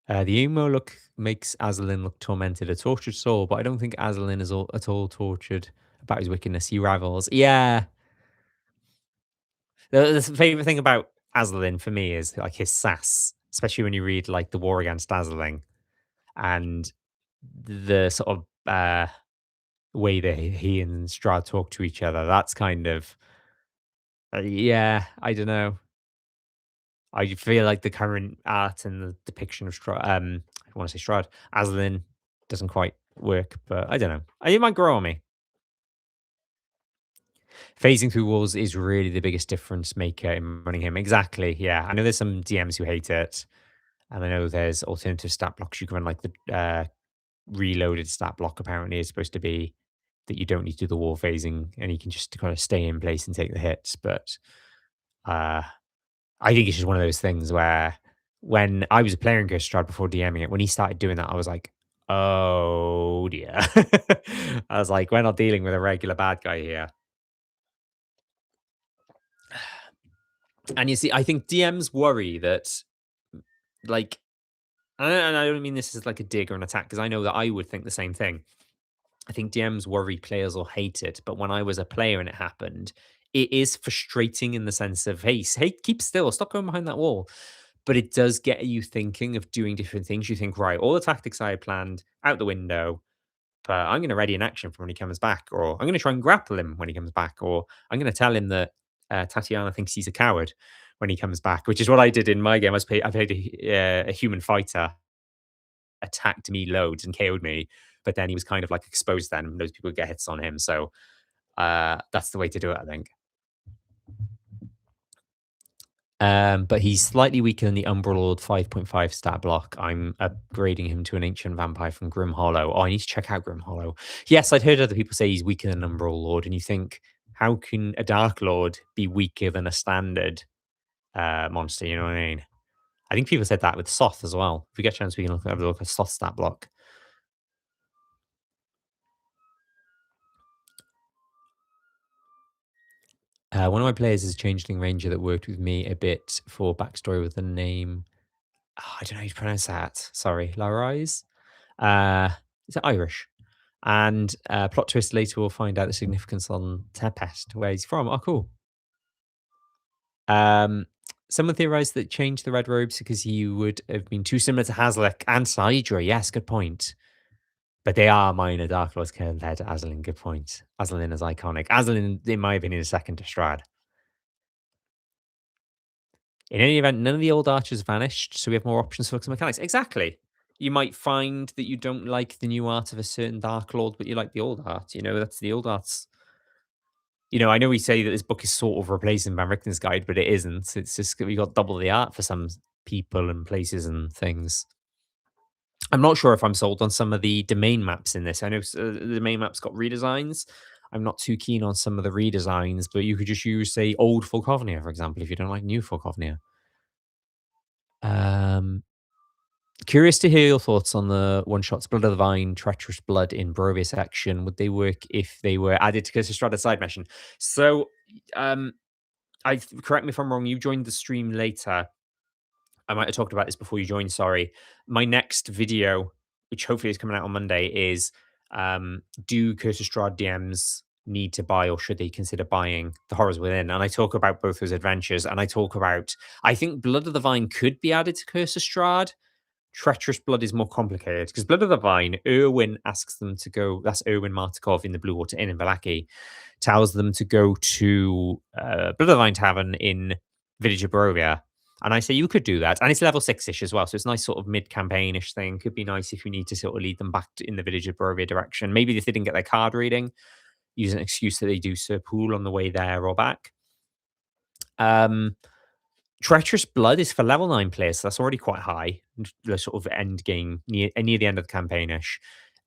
The emo look makes Aslan look tormented, a tortured soul, but I don't think Aslan is at all tortured about his wickedness. He revels. Yeah. The favorite thing about Aslan for me is like his sass, especially when you read like the War Against Aslan and the sort of way that he and Strahd talk to each other. That's kind of yeah. I don't know. I feel like the current art and the depiction of Strahd, I want to say Strahd, Aslan doesn't quite work, but I don't know. It might grow on me. Phasing through walls is really the biggest difference maker in running him. Exactly. Yeah. I know there's some DMs who hate it. And I know there's alternative stat blocks you can run, like the reloaded stat block apparently is supposed to be that you don't need to do the wall phasing and you can just kind of stay in place and take the hits. But uh, I think it's just one of those things where when I was a player in Ghost Strad before DMing it, when he started doing that, I was like, oh dear. I was like, we're not dealing with a regular bad guy here. And you see, I think DMs worry that, like, and I don't mean this as like a dig or an attack because I know that I would think the same thing. I think DMs worry players will hate it, but when I was a player and it happened, it is frustrating in the sense of, hey, keep still, stop going behind that wall. But it does get you thinking of doing different things. You think, right, all the tactics I had planned out the window, but I'm going to ready an action for when he comes back, or I'm going to try and grapple him when he comes back, or I'm going to tell him that Tatiana thinks he's a coward when he comes back, which is what I did in my game. I played a human fighter, attacked me loads and KO'd me, but then he was kind of like exposed then, and those people get hits on him. So that's the way to do it, I think. But he's slightly weaker than the Umbral Lord 5.5 stat block. I'm upgrading him to an Ancient Vampire from Grim Hollow. Oh, I need to check out Grim Hollow. Yes, I'd heard other people say he's weaker than Umbral Lord, and you think, how can a Dark Lord be weaker than a standard monster? You know what I mean? I think people said that with Soth as well. If we get a chance, we can have a look at Soth stat block. One of my players is a changeling ranger that worked with me a bit for backstory with the name. Oh, I don't know how you pronounce that. Sorry, Larise. Is it Irish? And plot twist later, we'll find out the significance on Tempest, where he's from. Oh, cool. Someone theorized that changed the red robes because he would have been too similar to Haslick and Sidra. Yes, good point. But they are minor Dark Lords compared to Aslan. Good point. Aslan is iconic. Aslan, in my opinion, is second to Strahd. In any event, none of the old archers vanished, so we have more options for some mechanics. Exactly. You might find that you don't like the new art of a certain Dark Lord, but you like the old art. That's the old art's. I know we say that this book is sort of replacing Van Richten's guide, but it isn't. It's just we got double the art for some people and places and things. I'm not sure if I'm sold on some of the domain maps in this. I know the domain maps got redesigns. I'm not too keen on some of the redesigns, but you could just use, say, old Falkovnia, for example, if you don't like new Falkovnia. Um, Curious to hear your thoughts on the one shots Blood of the Vine, Treacherous Blood in Barovia section. Would they work if they were added to Curse of Strahd side mission? So, um, correct me if I'm wrong. You joined the stream later. I might have talked about this before you joined. Sorry. My next video, which hopefully is coming out on Monday, is do Curse of Strahd DMs need to buy or should they consider buying The Horrors Within? And I talk about both those adventures, and I talk about I think Blood of the Vine could be added to Curse of Strahd. Treacherous Blood is more complicated because Blood of the Vine, Erwin asks them to go. That's Erwin Martikov in the Blue Water Inn in Valaki, tells them to go to Blood of the Vine Tavern in Village of Barovia. And I say you could do that. And it's level 6-ish as well. So it's a nice sort of mid-campaign-ish thing. Could be nice if you need to sort of lead them back in the Village of Barovia direction. Maybe if they didn't get their card reading, use an excuse that they do Sir Pool on the way there or back. Treacherous Blood is for level 9 players, so that's already quite high. The sort of end game, near the end of the campaign-ish.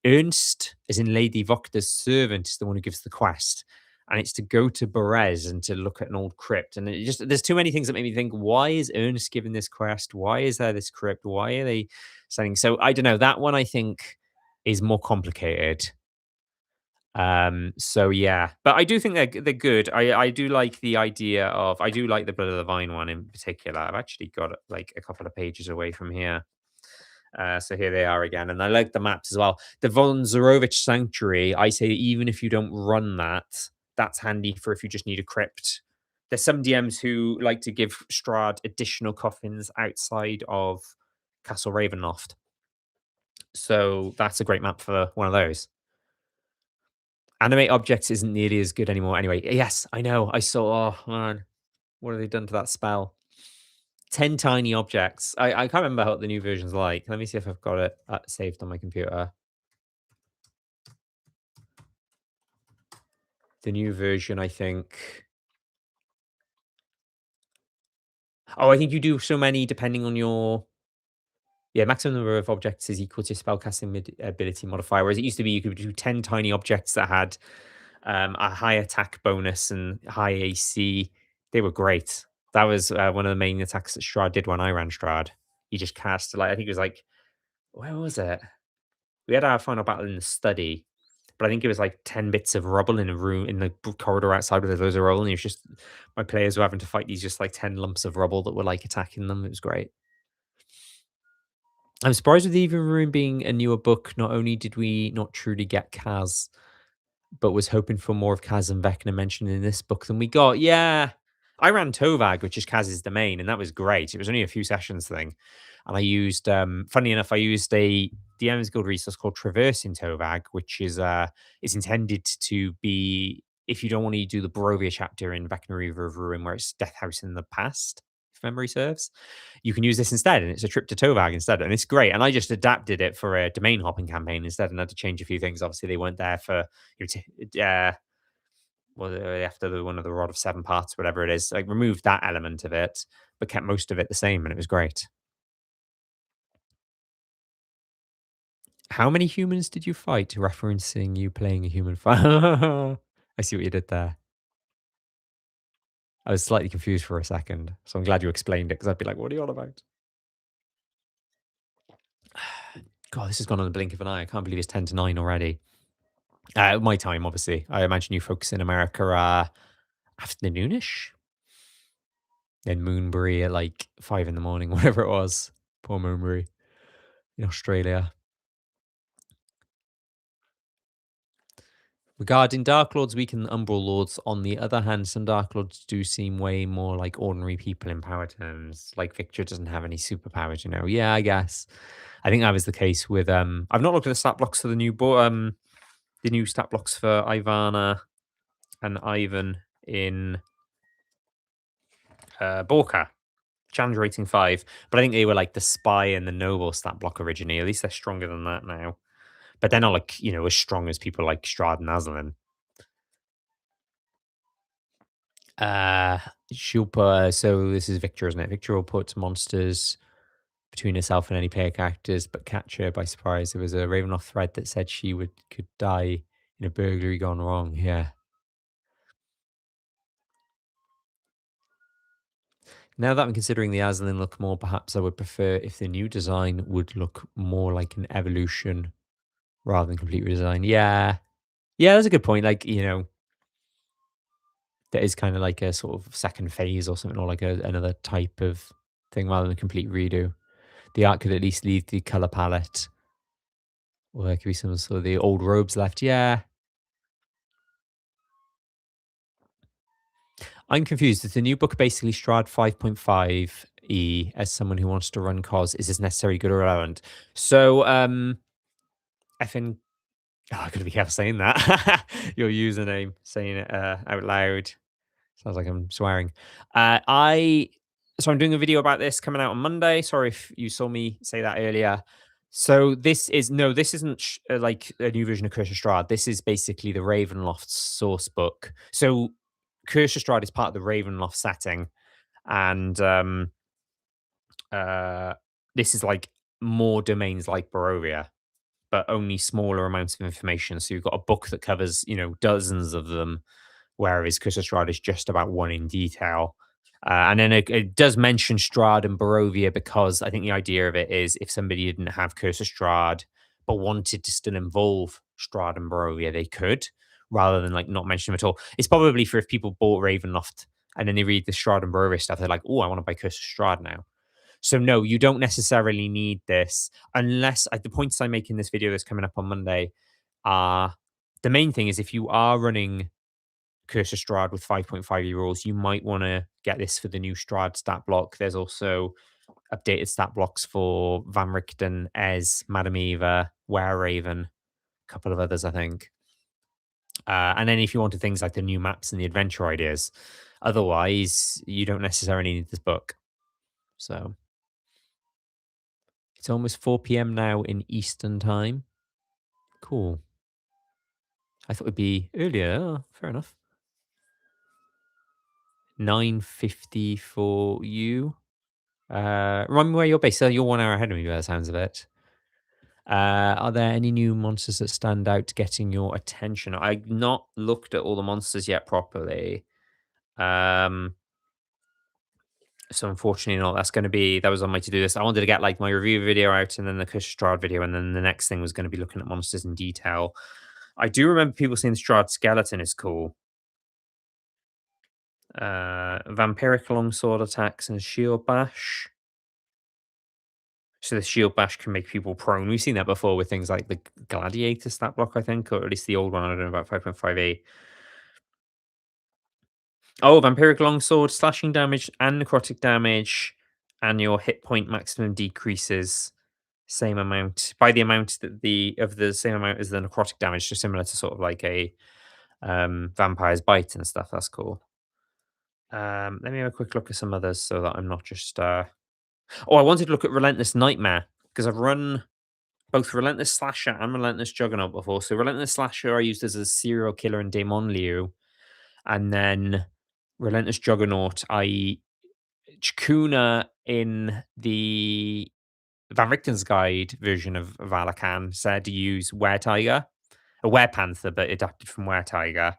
Ernst, as in Lady Vocta's servant, is the one who gives the quest. And it's to go to Berez and to look at an old crypt. And there's too many things that make me think, why is Ernst giving this quest? Why is there this crypt? Why are they saying so? I don't know. That one I think is more complicated. So yeah, but I do think they're good. I do like the idea of I do like the Blood of the Vine one in particular. I've actually got it like a couple of pages away from here. So here they are again, and I like the maps as well. The Von Zarovich Sanctuary. I say even if you don't run that, that's handy for if you just need a crypt. There's some DMs who like to give Strahd additional coffins outside of Castle Ravenloft. So that's a great map for one of those. Animate objects isn't nearly as good anymore. Anyway, yes, I know. I saw. Oh man, what have they done to that spell? 10 tiny objects. I can't remember what the new version's like. Let me see if I've got it saved on my computer. The new version, I think. Oh, I think you do so many depending on your. Yeah, maximum number of objects is equal to spellcasting ability modifier. Whereas it used to be you could do 10 tiny objects that had a high attack bonus and high AC. They were great. That was one of the main attacks that Strahd did when I ran Strahd. He just cast like I think it was like where was it? We had our final battle in the study, but I think it was like 10 bits of rubble in a room in the corridor outside with loads of rubble, and it was just my players were having to fight these just like 10 lumps of rubble that were like attacking them. It was great. I'm surprised with the Even Room being a newer book. Not only did we not truly get Kaz, but was hoping for more of Kaz and Vecna mentioned in this book than we got. Yeah. I ran Tovag, which is Kaz's domain, and that was great. It was only a few sessions thing. And I used, funny enough, I used a DM's Guild resource called Traverse in Tovag, which is intended to be if you don't want to do the Barovia chapter in Vecna River of Ruin, where it's Death House in the past, if memory serves, you can use this instead, and it's a trip to Tovag instead, and it's great. And I just adapted it for a domain hopping campaign instead, and had to change a few things. Obviously, they weren't there for after one of the Rod of Seven Parts, whatever it is. Like removed that element of it, but kept most of it the same, and it was great. How many humans did you fight? Referencing you playing a human fight. I see what you did there. I was slightly confused for a second, so I'm glad you explained it because I'd be like, "What are you on about?" God, this has gone on the blink of an eye. I can't believe it's 10 to 9 already. My time, obviously. I imagine you folks in America are afternoonish. Then Moonbury at like 5 in the morning, whatever it was. Poor Moonbury in Australia. Regarding Dark Lords weaken Umbral Lords, on the other hand, some Dark Lords do seem way more like ordinary people in power terms. Like Victor doesn't have any superpowers, you know. Yeah, I guess. I think that was the case with I've not looked at the stat blocks for the new stat blocks for Ivana and Ivan in Borka, challenge rating 5, but I think they were like the spy and the noble stat block originally. At least they're stronger than that now. But they're not like, as strong as people like Strahd and Aslan. Uh, she'll put, so this is Victor, isn't it? Victor will put monsters between herself and any player characters, but catch her by surprise. There was a Ravenloft thread that said she could die in a burglary gone wrong. Yeah. Now that I'm considering the Aslan look more, perhaps I would prefer if the new design would look more like an evolution rather than complete redesign. Yeah. Yeah, that's a good point. Like, there is kind of like a sort of second phase or something, or like another type of thing rather than a complete redo. The art could at least leave the color palette, or there could be some sort of the old robes left. Yeah. I'm confused. Is the new book basically Strad 5.5e as someone who wants to run cos? Is this necessarily good or relevant? So, effing, oh, I gotta be careful saying that. Your username, saying it out loud. Sounds like I'm swearing. So I'm doing a video about this coming out on Monday. Sorry if you saw me say that earlier. So this isn't like a new version of Curse of Strahd. This is basically the Ravenloft source book. So Curse of Strahd is part of the Ravenloft setting, and uh, this is like more domains like Barovia, but only smaller amounts of information. So you've got a book that covers, dozens of them, whereas Curse of Strahd is just about one in detail. And then it does mention Strahd and Barovia because I think the idea of it is if somebody didn't have Curse of Strahd but wanted to still involve Strahd and Barovia, they could, rather than like not mention them at all. It's probably for if people bought Ravenloft and then they read the Strahd and Barovia stuff, they're like, oh, I want to buy Curse of Strahd now. So no, you don't necessarily need this unless the points I make in this video that's coming up on Monday are the main thing is if you are running Curse of Strahd with 5.5 rules, you might want to get this for the new Strahd stat block. There's also updated stat blocks for Van Richten, Ez, Madame Eva, Were Raven, a couple of others, I think. And then if you wanted things like the new maps and the adventure ideas, otherwise you don't necessarily need this book. So it's almost 4 p.m. now in Eastern time. Cool. I thought it'd be earlier. Oh, fair enough. 9:50 for you. Remind me where you're based. So you're 1 hour ahead of me by the sounds of it. Are there any new monsters that stand out getting your attention? I've not looked at all the monsters yet properly. Um, so unfortunately not. That was on my to-do list. I wanted to get like my review video out and then the Kush Strahd video, and then the next thing was going to be looking at monsters in detail. I do remember people saying the Strahd skeleton is cool. Vampiric longsword attacks and shield bash. So the shield bash can make people prone. We've seen that before with things like the gladiator stat block, I think, or at least the old one. I don't know about 5.5a. Oh, vampiric longsword, slashing damage and necrotic damage, and your hit point maximum decreases same amount by the amount that the same amount as the necrotic damage, just similar to sort of like a vampire's bite and stuff. That's cool. Let me have a quick look at some others so that I'm not just oh, I wanted to look at Relentless Nightmare because I've run both Relentless Slasher and Relentless Juggernaut before. So Relentless Slasher I used as a serial killer in Daemon Liu, and then Relentless Juggernaut I Chakuna in the Van Richten's Guide version of Valakan said to use Were Tiger, a Were Panther, but adapted from Were Tiger.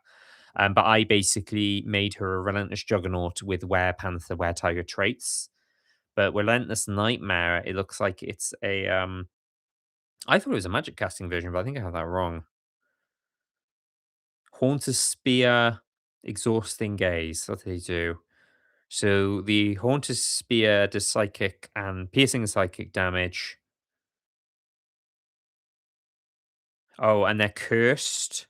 But I basically made her a Relentless Juggernaut with Were Panther, Were Tiger traits. But Relentless Nightmare, it looks like it's a I thought it was a magic casting version, but I think I have that wrong. Haunter's Spear, Exhausting Gaze. What do they do? So the Haunter's Spear does psychic and piercing psychic damage. Oh, and they're cursed.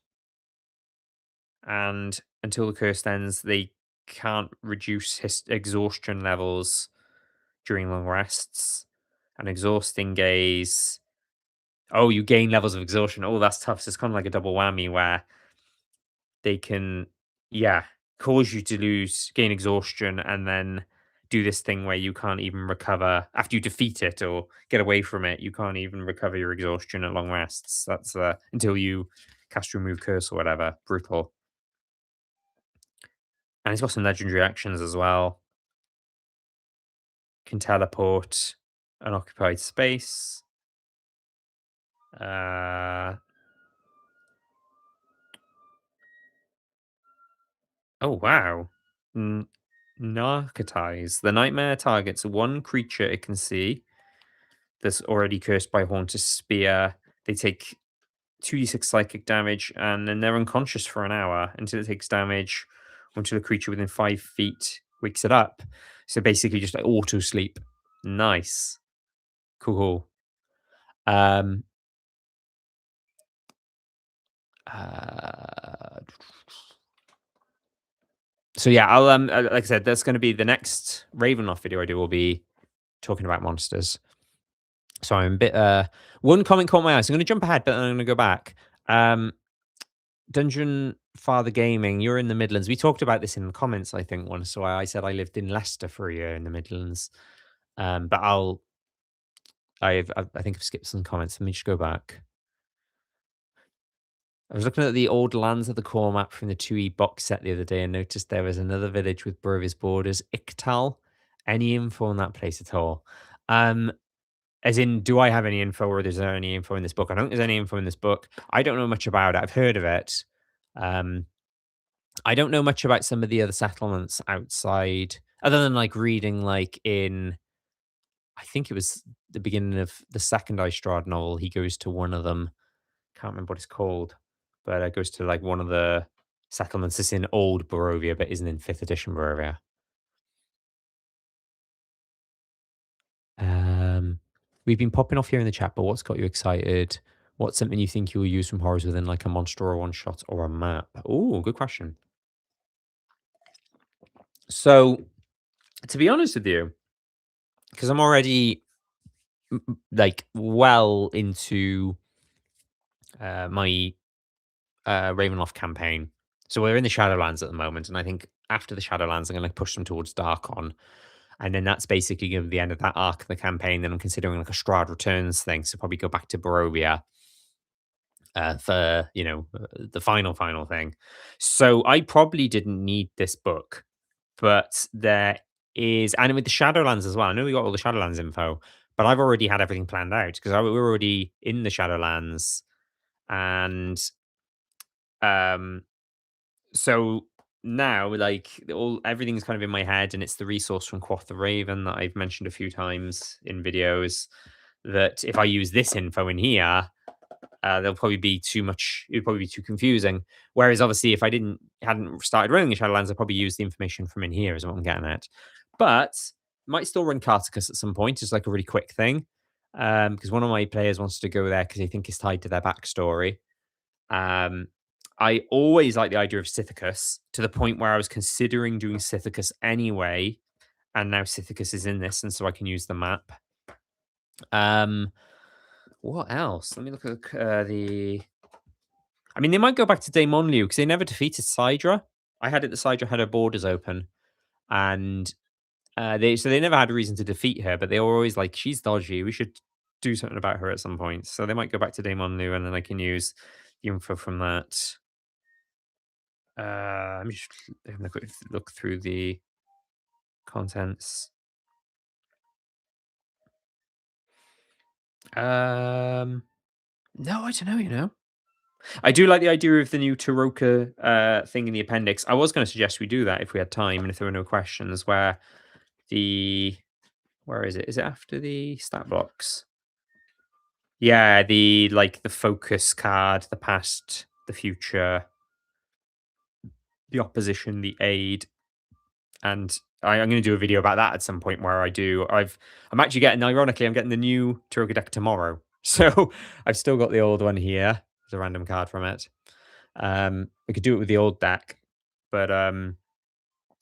And until the curse ends, they can't reduce his exhaustion levels during long rests. And Exhausting Gaze. Oh, you gain levels of exhaustion. Oh, that's tough. So it's kind of like a double whammy where they can, yeah, cause you to gain exhaustion, and then do this thing where you can't even recover after you defeat it or get away from it. You can't even recover your exhaustion at long rests. That's until you cast remove curse or whatever. Brutal. And it's got some legendary actions as well. Can teleport an occupied space. Uh, oh wow. N- Narcotize. The nightmare targets one creature it can see that's already cursed by Haunter's Spear. They take 2d6 psychic damage, and then they're unconscious for an hour until it takes damage, or until a creature within 5 feet wakes it up. So basically, just like auto sleep. Nice, cool. Um, uh, so yeah, I'll like I said, that's going to be the next Ravenloft video I do. Will be talking about monsters. So I'm a bit. One comment caught my eye. So I'm going to jump ahead, but then I'm going to go back. Um, Dungeon Father Gaming, you're in the Midlands. We talked about this in the comments, I think, once. So I said I lived in Leicester for a year in the Midlands. But I think I've skipped some comments. Let me just go back. I was looking at the old lands of the core map from the 2E box set the other day and noticed there was another village with Brovis borders, Iktal. Any info on that place at all? Um, as in, do I have any info or is there any info in this book? I don't think there's any info in this book. I don't know much about it. I've heard of it. Um, I don't know much about some of the other settlements outside, other than like reading like in I think it was the beginning of the second Istrad novel. He goes to one of them. Can't remember what it's called, but it goes to like one of the settlements. It's in old Barovia, but isn't in fifth edition Barovia. Um, we've been popping off here in the chat, but what's got you excited? What's something you think you'll use from horrors within like a monster or one shot or a map? Oh, good question. So, to be honest with you, because I'm already like well into my Ravenloft campaign. So we're in the Shadowlands at the moment, and I think after the Shadowlands, I'm going to push them towards Darkon, and then that's basically going to be the end of that arc of the campaign. Then I'm considering like a Strahd Returns thing, so probably go back to Barovia for the final thing. So I probably didn't need this book, but there is, and with the Shadowlands as well. I know we got all the Shadowlands info, but I've already had everything planned out because we're already in the Shadowlands, and um, so now like all everything's kind of in my head, and it's the resource from Quoth the Raven that I've mentioned a few times in videos. That if I use this info in here, there'll probably be too much. It'd probably be too confusing. Whereas obviously, if I hadn't started running the Shadowlands, I'd probably use the information from in here. Is what I'm getting at. But might still run Carticus at some point. It's like a really quick thing. Because one of my players wants to go there because they think it's tied to their backstory. Um, I always like the idea of Sithicus to the point where I was considering doing Sithicus anyway, and now Sithicus is in this, and so I can use the map. Um, what else? Let me look at the. I mean, they might go back to Daemon Liu because they never defeated Sidra. I had it that Sidra had her borders open, and they never had a reason to defeat her, but they were always like, she's dodgy. We should do something about her at some point. So they might go back to Daemon Liu, and then I can use the info from that. Let me just having a quick look through the contents. No, I don't know. I do like the idea of the new Taroka thing in the appendix. I was going to suggest we do that if we had time and if there were no questions. Where is it? Is it after the stat blocks? Yeah, the focus card, the past, the future, the opposition, the aid. And I'm going to do a video about that at some point where I'm actually getting, ironically, I'm getting the new Turoka deck tomorrow. So I've still got the old one here. There's a random card from it. We could do it with the old deck, but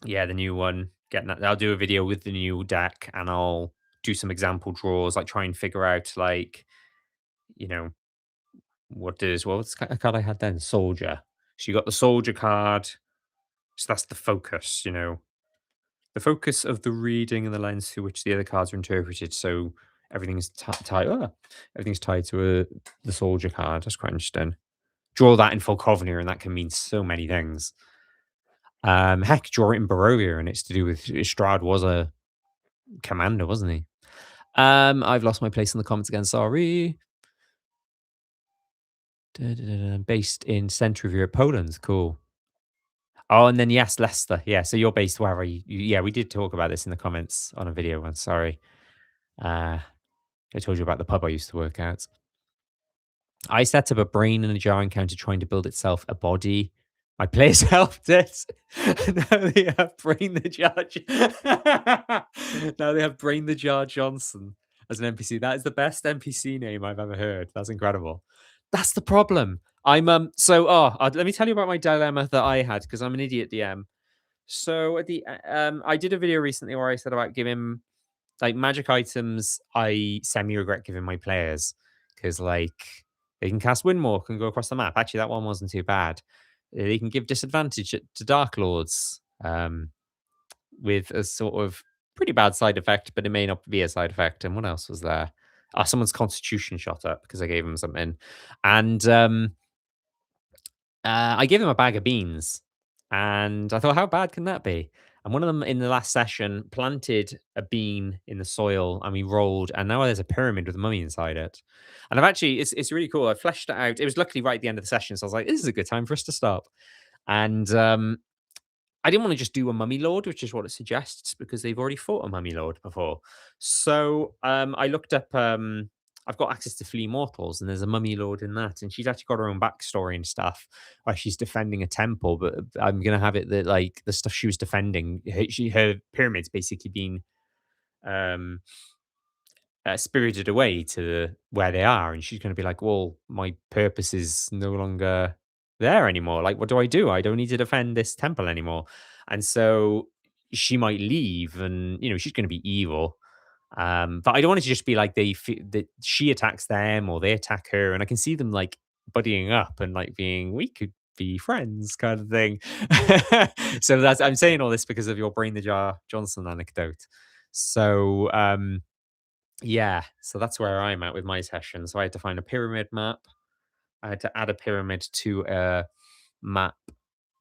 yeah, the new one, getting that. I'll do a video with the new deck and I'll do some example draws, like try and figure out you know, what's the card I had then? Soldier. So you got the soldier card. So that's the focus. The focus of the reading and the lens through which the other cards are interpreted. So everything's tied. Everything's tied to the soldier card. That's quite interesting. Draw that in full Covenant, and that can mean so many things. Heck, draw it in Barovia, and it's to do with Strahd was a commander, wasn't he? I've lost my place in the comments again. Sorry. Based in Central Europe, Poland. Cool. Oh, and then yes, Leicester. Yeah, so you're based wherever yeah, we did talk about this in the comments on a video once. Sorry. Uh, I told you about the pub I used to work at. I set up a brain in a jar encounter trying to build itself a body. My players helped it. Now they have Brain the Jar. Now they have Brain the Jar Johnson as an NPC. That is the best NPC name I've ever heard. That's incredible. That's the problem. Let me tell you about my dilemma that I had because I'm an idiot DM. So I did a video recently where I said about giving like magic items I semi regret giving my players because like they can cast Windwalk and go across the map. Actually, that one wasn't too bad. They can give disadvantage to Dark Lords with a sort of pretty bad side effect, but it may not be a side effect. And what else was there? Someone's Constitution shot up because I gave them something, and I gave them a bag of beans, and I thought, how bad can that be? And one of them in the last session planted a bean in the soil, and we rolled, and now there's a pyramid with a mummy inside it. And I've actually, it's really cool. I fleshed it out. It was luckily right at the end of the session, so I was like, this is a good time for us to stop. And I didn't want to just do a mummy lord, which is what it suggests, because they've already fought a mummy lord before. So I looked up. I've got access to Flea Mortals, and there's a mummy lord in that, and she's actually got her own backstory and stuff. Where she's defending a temple, but I'm gonna have it that like the stuff she was defending, her pyramid's basically been um, spirited away to where they are, and she's gonna be like, "Well, my purpose is no longer there anymore. Like, what do I do? I don't need to defend this temple anymore." And so she might leave, and she's gonna be evil. But I don't want it to just be like that she attacks them or they attack her, and I can see them like buddying up and like being we could be friends kind of thing. So that's I'm saying all this because of your Brain the Jar Johnson anecdote. So yeah, so that's where I'm at with my session. So I had to find a pyramid map. I had to add a pyramid to a map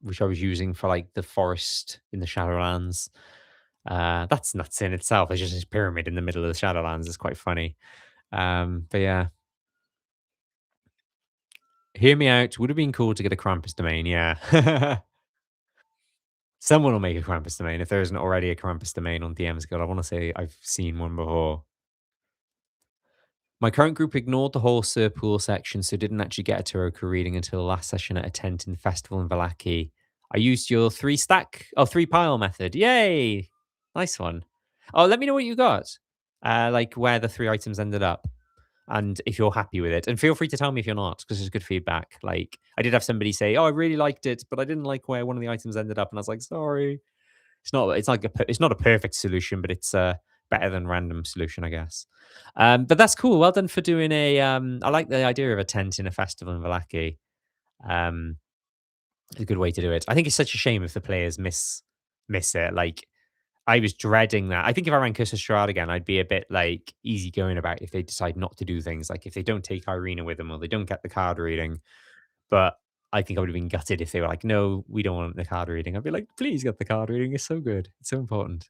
which I was using for like the forest in the Shadowlands. That's nuts in itself. It's just this pyramid in the middle of the Shadowlands. It's quite funny. But yeah, hear me out. Would have been cool to get a Krampus domain. Yeah. Someone will make a Krampus domain if there isn't already a Krampus domain on DM's Guild. I want to say I've seen one before. My current group ignored the whole Sir Pool section, so didn't actually get a Taroko reading until the last session at a tent in the festival in Valaki. I used your three pile method. Yay! Nice one. Oh, let me know what you got. Like where the 3 items ended up. And if you're happy with it. And feel free to tell me if you're not, because it's good feedback. Like I did have somebody say, "Oh, I really liked it, but I didn't like where one of the items ended up." And I was like, sorry. It's not a perfect solution, but it's better than random solution, I guess. But that's cool. Well done for doing a. I like the idea of a tent in a festival in Valaki. Um, it's a good way to do it. I think it's such a shame if the players miss it. Like I was dreading that. I think if I ran Curse of Strahd again, I'd be a bit like easygoing about if they decide not to do things. Like if they don't take Irina with them or they don't get the card reading. But I think I would have been gutted if they were like, no, we don't want the card reading. I'd be like, please get the card reading. It's so good. It's so important.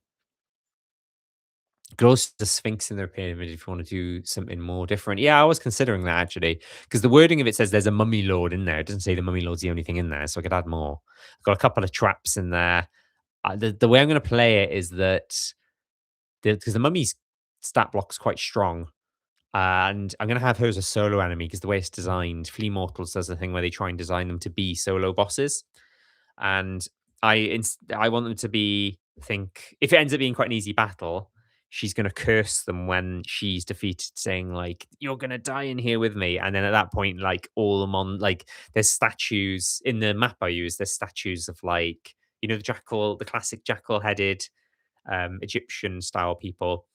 Could also the Sphinx in their pyramid if you want to do something more different. Yeah, I was considering that actually, because the wording of it says there's a mummy lord in there. It doesn't say the mummy lord's the only thing in there, so I could add more. I've got a couple of traps in there. The way I'm going to play it is that because the mummy's stat block's quite strong, and I'm going to have her as a solo enemy because the way it's designed, Flea Mortals does the thing where they try and design them to be solo bosses, and I want them to be think if it ends up being quite an easy battle, she's going to curse them when she's defeated, saying like you're going to die in here with me, and then at that point, like all them on like there's statues in the map I use. There's statues of like the classic jackal headed Egyptian style people.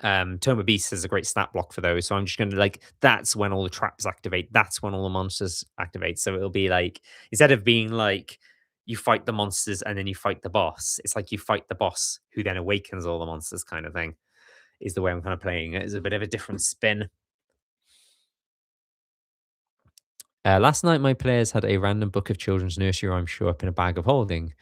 Tome Beast has a great stat block for those. So I'm just going to like, that's when all the traps activate. That's when all the monsters activate. So it'll be like, instead of being like, you fight the monsters and then you fight the boss. It's like you fight the boss who then awakens all the monsters kind of thing, is the way I'm kind of playing it. It's a bit of a different spin. Last night, my players had a random book of children's nursery rhymes show up in a bag of holding.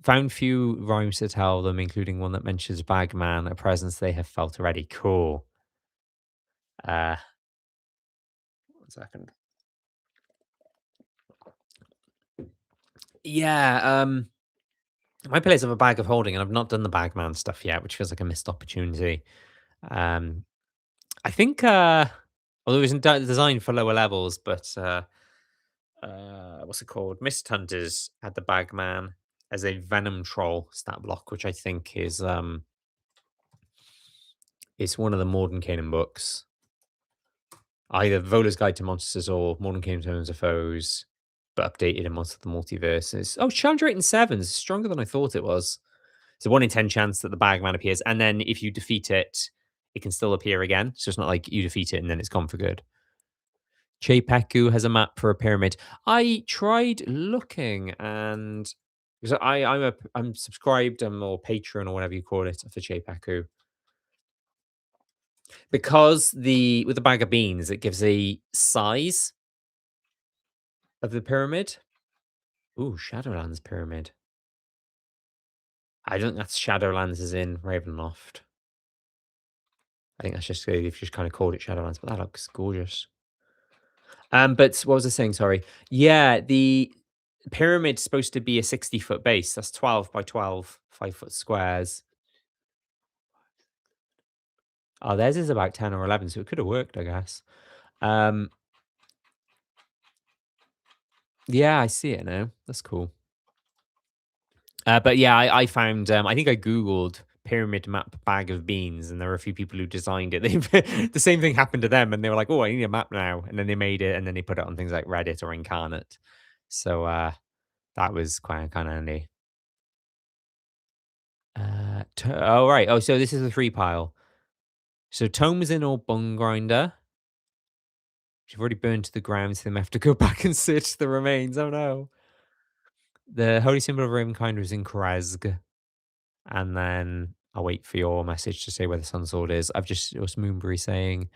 Found few rhymes to tell them, including one that mentions Bagman, a presence they have felt already. Cool. Uh, 1 second. Yeah, my players have a bag of holding, and I've not done the Bagman stuff yet, which feels like a missed opportunity. Um, I think, although it was designed for lower levels, but what's it called? Mist Hunters had the Bagman as a Venom Troll stat block, which I think is one of the Modern Canon books, either Vola's Guide to Monsters or Modern Canon Tones of Foes, but updated in most of the multiverses. Oh, Challenger 8 and 7 is stronger than I thought it was. It's a 1 in 10 chance that the Bagman appears, and then if you defeat it, it can still appear again. So it's not like you defeat it and then it's gone for good. Chepeku has a map for a pyramid. I tried looking, and because I'm subscribed, or Patreon or whatever you call it for Chepeku. Because with the bag of beans, it gives a size of the pyramid. Ooh, Shadowlands pyramid. I don't think that's Shadowlands is in Ravenloft. I think that's just they've just kind of called it Shadowlands, but that looks gorgeous. But what was I saying? Sorry. Yeah, the pyramid's supposed to be a 60-foot base. That's 12 by 12, 5-foot squares. Oh, theirs is about 10 or 11, so it could have worked, I guess. Um, yeah, I see it now. That's cool. But yeah, I found, I think I Googled pyramid map bag of beans, and there were a few people who designed it. The same thing happened to them, and they were like, "Oh, I need a map now," and then they made it, and then they put it on things like Reddit or Incarnate. So that was quite kind of handy. Oh right. Oh, so this is a three pile. So Tomes in or Bone Grinder, which have already burned to the ground, so they may have to go back and search the remains. Oh no. The holy symbol of Ravenkind was in Krezg. And then I'll wait for your message to say where the sun sword is. I've just it was Moonbury saying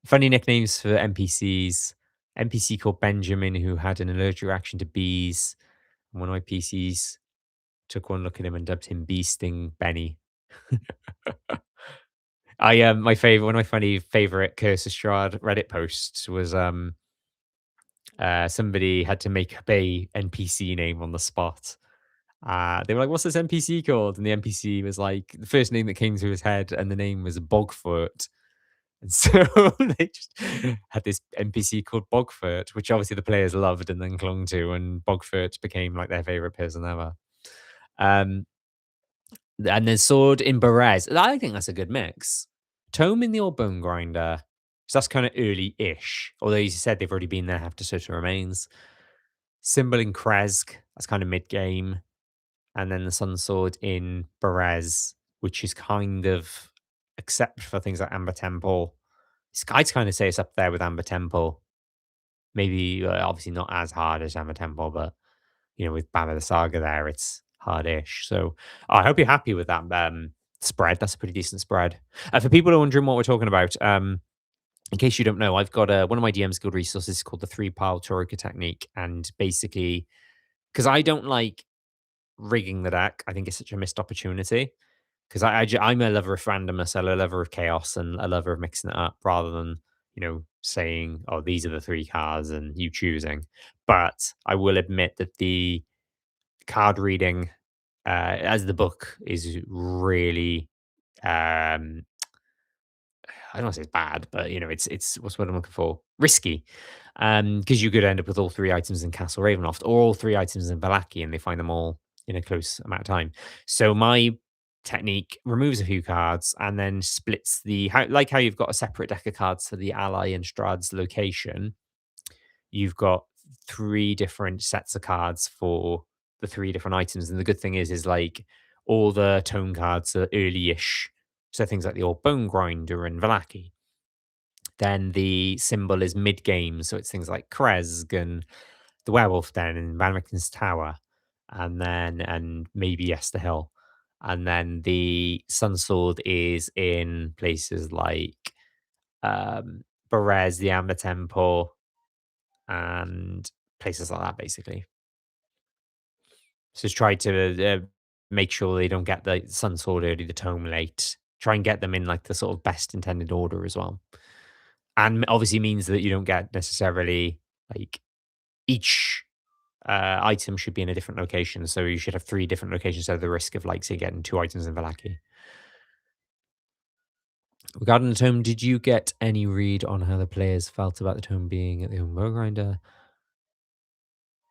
funny nicknames for NPCs. NPC called Benjamin who had an allergic reaction to bees. And one of my PCs took one look at him and dubbed him Bee Sting Benny. My favorite one of my funny favorite Curse of Strahd Reddit posts was somebody had to make up a NPC name on the spot. They were like, "What's this NPC called?" And the NPC was like, the first name that came to his head, and the name was Bogfoot. And so they just had this NPC called Bogfoot, which obviously the players loved and then clung to, and Bogfoot became like their favorite person ever. Um, and then Sword in Berez. I think that's a good mix. Tome in the Old Bone Grinder. So that's kind of early-ish. Although you said they've already been there, have to search the remains. Symbol in Krezk. That's kind of mid-game. And then the Sun Sword in Berez, which is kind of except for things like Amber Temple. I'd kind of say it's up there with Amber Temple. Maybe obviously not as hard as Amber Temple, but with Baba the Saga there, it's hardish. So I hope you're happy with that spread. That's a pretty decent spread. For people who are wondering what we're talking about, in case you don't know, I've got one of my DM's guild resources called the three pile Torika technique, and basically because I don't like rigging the deck. I think it's such a missed opportunity because I'm a lover of randomness, I'm a lover of chaos, and a lover of mixing it up rather than saying, "Oh, these are the three cards," and you choosing. But I will admit that the card reading, as the book, is really um, I don't want to say it's bad, but it's what's what I'm looking for? Risky. Because you could end up with all three items in Castle Ravenloft or all three items in Valaki and they find them all in a close amount of time. So my technique removes a few cards and then splits like how you've got a separate deck of cards for the ally and Strahd's location. You've got three different sets of cards for the three different items. And the good thing is like all the tone cards are early-ish. So things like the old Bone Grinder and Valaki. Then the symbol is mid-game. So it's things like Krezg and the Werewolf Den and Van Richten's Tower. and maybe Yesterhill. And then the Sun Sword is in places like Berez, the Amber Temple, and places like that, basically. So just try to make sure they don't get the Sun Sword early, the Tome late. Try and get them in like the sort of best intended order as well. And obviously means that you don't get necessarily like each item should be in a different location. So you should have three different locations. So the risk of like say getting two items in Valaki. Regarding the tome, did you get any read on how the players felt about the tome being at the home bow grinder?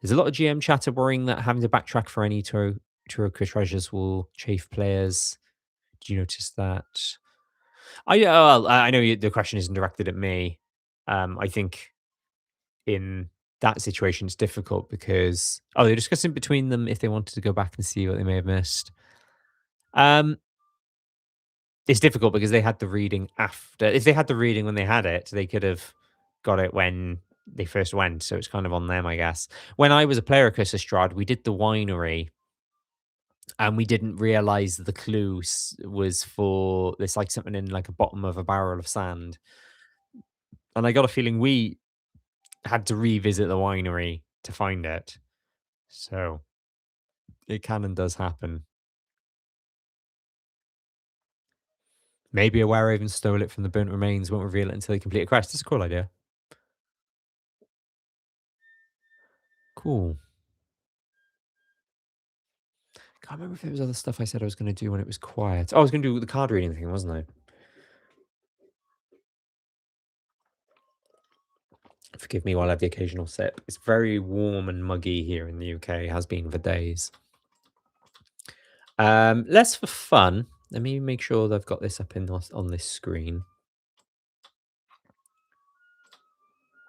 There's a lot of GM chatter worrying that having to backtrack for any Turoka treasures will chafe players. Do you notice that? I know the question isn't directed at me. I think in that situation it's difficult because they're discussing between them if they wanted to go back and see what they may have missed. Um, it's difficult because they had the reading after. If they had the reading when they had it, they could have got it when they first went. So it's kind of on them, I guess. When I was a player at Curse of Strahd, we did the winery and we didn't realize the clue was for this, like something in like a bottom of a barrel of sand. And I got a feeling we had to revisit the winery to find it. So it can and does happen. Maybe a were-raven stole it from the burnt remains, won't reveal it until they complete a quest. That's a cool idea. Cool. Can't remember if there was other stuff I said I was going to do when it was quiet. Oh, I was going to do the card reading thing, wasn't I? Forgive me while I have the occasional sip. It's very warm and muggy here in the UK. It has been for days. Less for fun. Let me make sure that I've got this up on this screen.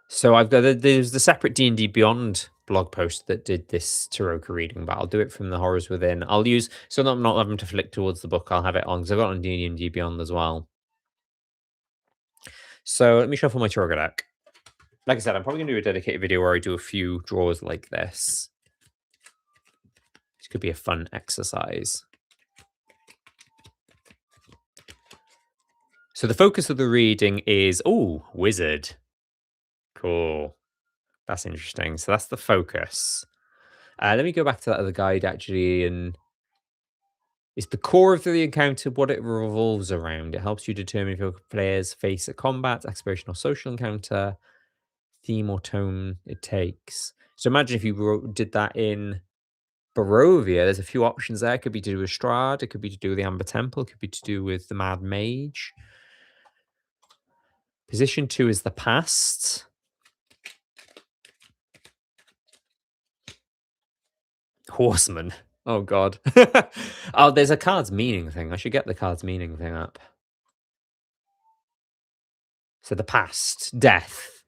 So I've got there's the separate D&D Beyond blog post that did this Taroka reading, but I'll do it from the Horrors Within. I'll use so that I'm not having to flick towards the book. I'll have it on because I've got it on D&D Beyond as well. So let me shuffle my Taroka deck. Like I said, I'm probably going to do a dedicated video where I do a few draws like this. This could be a fun exercise. So the focus of the reading is, wizard. Cool. That's interesting. So that's the focus. Let me go back to that other guide, actually, and it's the core of the encounter, what it revolves around. It helps you determine if your players face a combat, exploration, or social encounter, theme or tone it takes. So imagine if you did that in Barovia, there's a few options there. It could be to do with Strahd, it could be to do with the Amber Temple, it could be to do with the Mad Mage. Position 2 is the past. Horseman. Oh, God. Oh, there's a card's meaning thing. I should get the card's meaning thing up. So the past, death,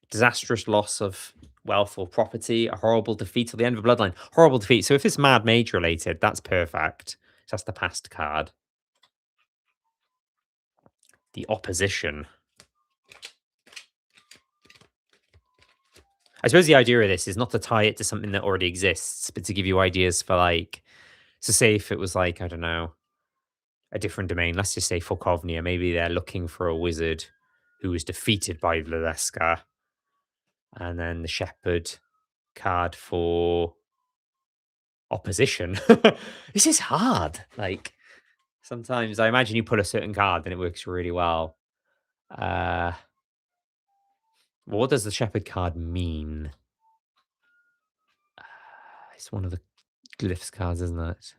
disastrous loss of wealth or property, a horrible defeat till the end of a bloodline. Horrible defeat. So if it's Mad Mage related, that's perfect. So that's the past card. The opposition. I suppose the idea of this is not to tie it to something that already exists, but to give you ideas for like, so say if it was like, I don't know, a different domain, let's just say Falkovnia, maybe they're looking for a wizard who was defeated by Vladesca. And then the shepherd card for opposition. This is hard. Like sometimes I imagine you put a certain card and it works really well. What does the shepherd card mean? It's one of the glyphs cards, isn't it?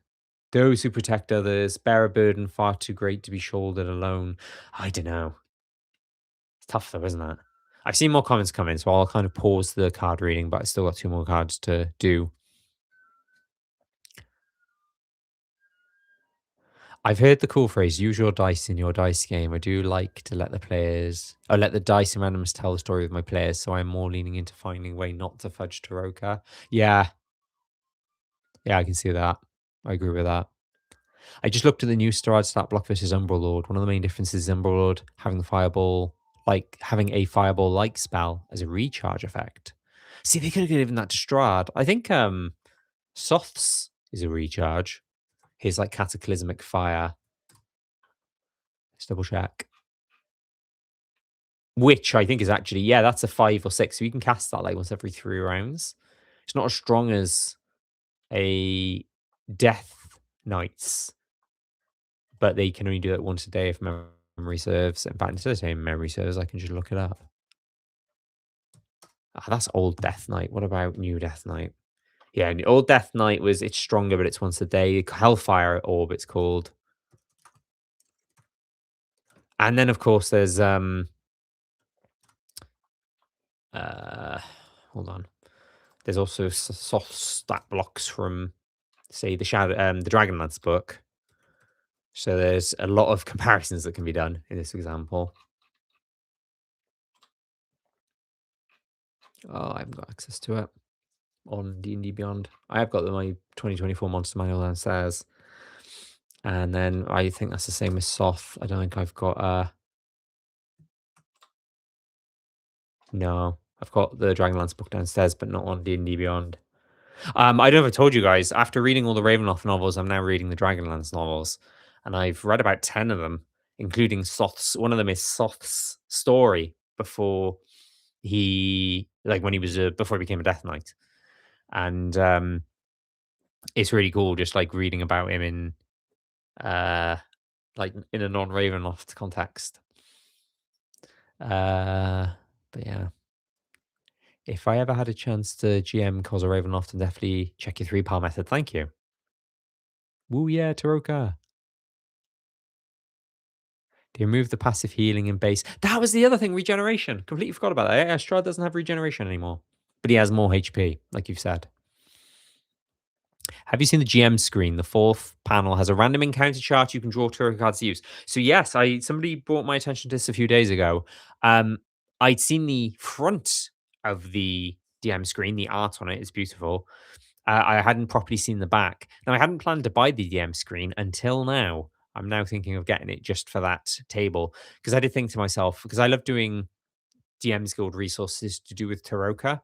Those who protect others bear a burden far too great to be shouldered alone. I don't know. It's tough though, isn't it? I've seen more comments come in, so I'll kind of pause the card reading, but I still got two more cards to do. I've heard the cool phrase, use your dice in your dice game. I do like to let let the dice and randoms tell the story with my players, so I'm more leaning into finding a way not to fudge Taroka. Yeah. Yeah, I can see that. I agree with that. I just looked at the new Strahd stat block versus Umbral Lord. One of the main differences is Umbral Lord having having a fireball like spell as a recharge effect. See, they could have given that to Strahd. I think Soths is a recharge. Here's like Cataclysmic Fire. Let's double check. Which I think is actually, yeah, that's a 5 or 6. So you can cast that like once every 3 rounds. It's not as strong as a Death Knights, but they can only do it once a day if memory serves. In fact, instead of saying memory serves, I can just look it up. Ah, that's old Death Knight. What about new Death Knight? Yeah, old Death Knight it's stronger, but it's once a day. Hellfire Orb, it's called. And then of course there's uh hold on. There's also soft stat blocks from say the Dragonlance book. So there's a lot of comparisons that can be done in this example. Oh, I haven't got access to it on D&D Beyond. I have got my 2024 Monster Manual downstairs. And then I think that's the same as Soth. I don't think I've got no. I've got the Dragonlance book downstairs, but not on D&D Beyond. I don't know if I told you guys, after reading all the Ravenloft novels, I'm now reading the Dragonlance novels. And I've read about 10 of them, including Soth's. One of them is Soth's story before when he was before he became a Death Knight. And it's really cool just like reading about him in like in a non-Ravenloft context. But yeah. If I ever had a chance to GM Cause of Ravenloft, I'd definitely check your 3-power method. Thank you. Woo yeah, Taroka. They removed the passive healing in base. That was the other thing, regeneration. Completely forgot about that. Yeah, Strahd doesn't have regeneration anymore. But he has more HP, like you've said. Have you seen the GM screen? The 4th panel has a random encounter chart you can draw tarot cards to use. So yes, somebody brought my attention to this a few days ago. I'd seen the front of the DM screen, the art on it is beautiful. I hadn't properly seen the back. Now I hadn't planned to buy the DM screen until now. I'm now thinking of getting it just for that table because I did think to myself because I love doing DM's Guild resources to do with Taroka.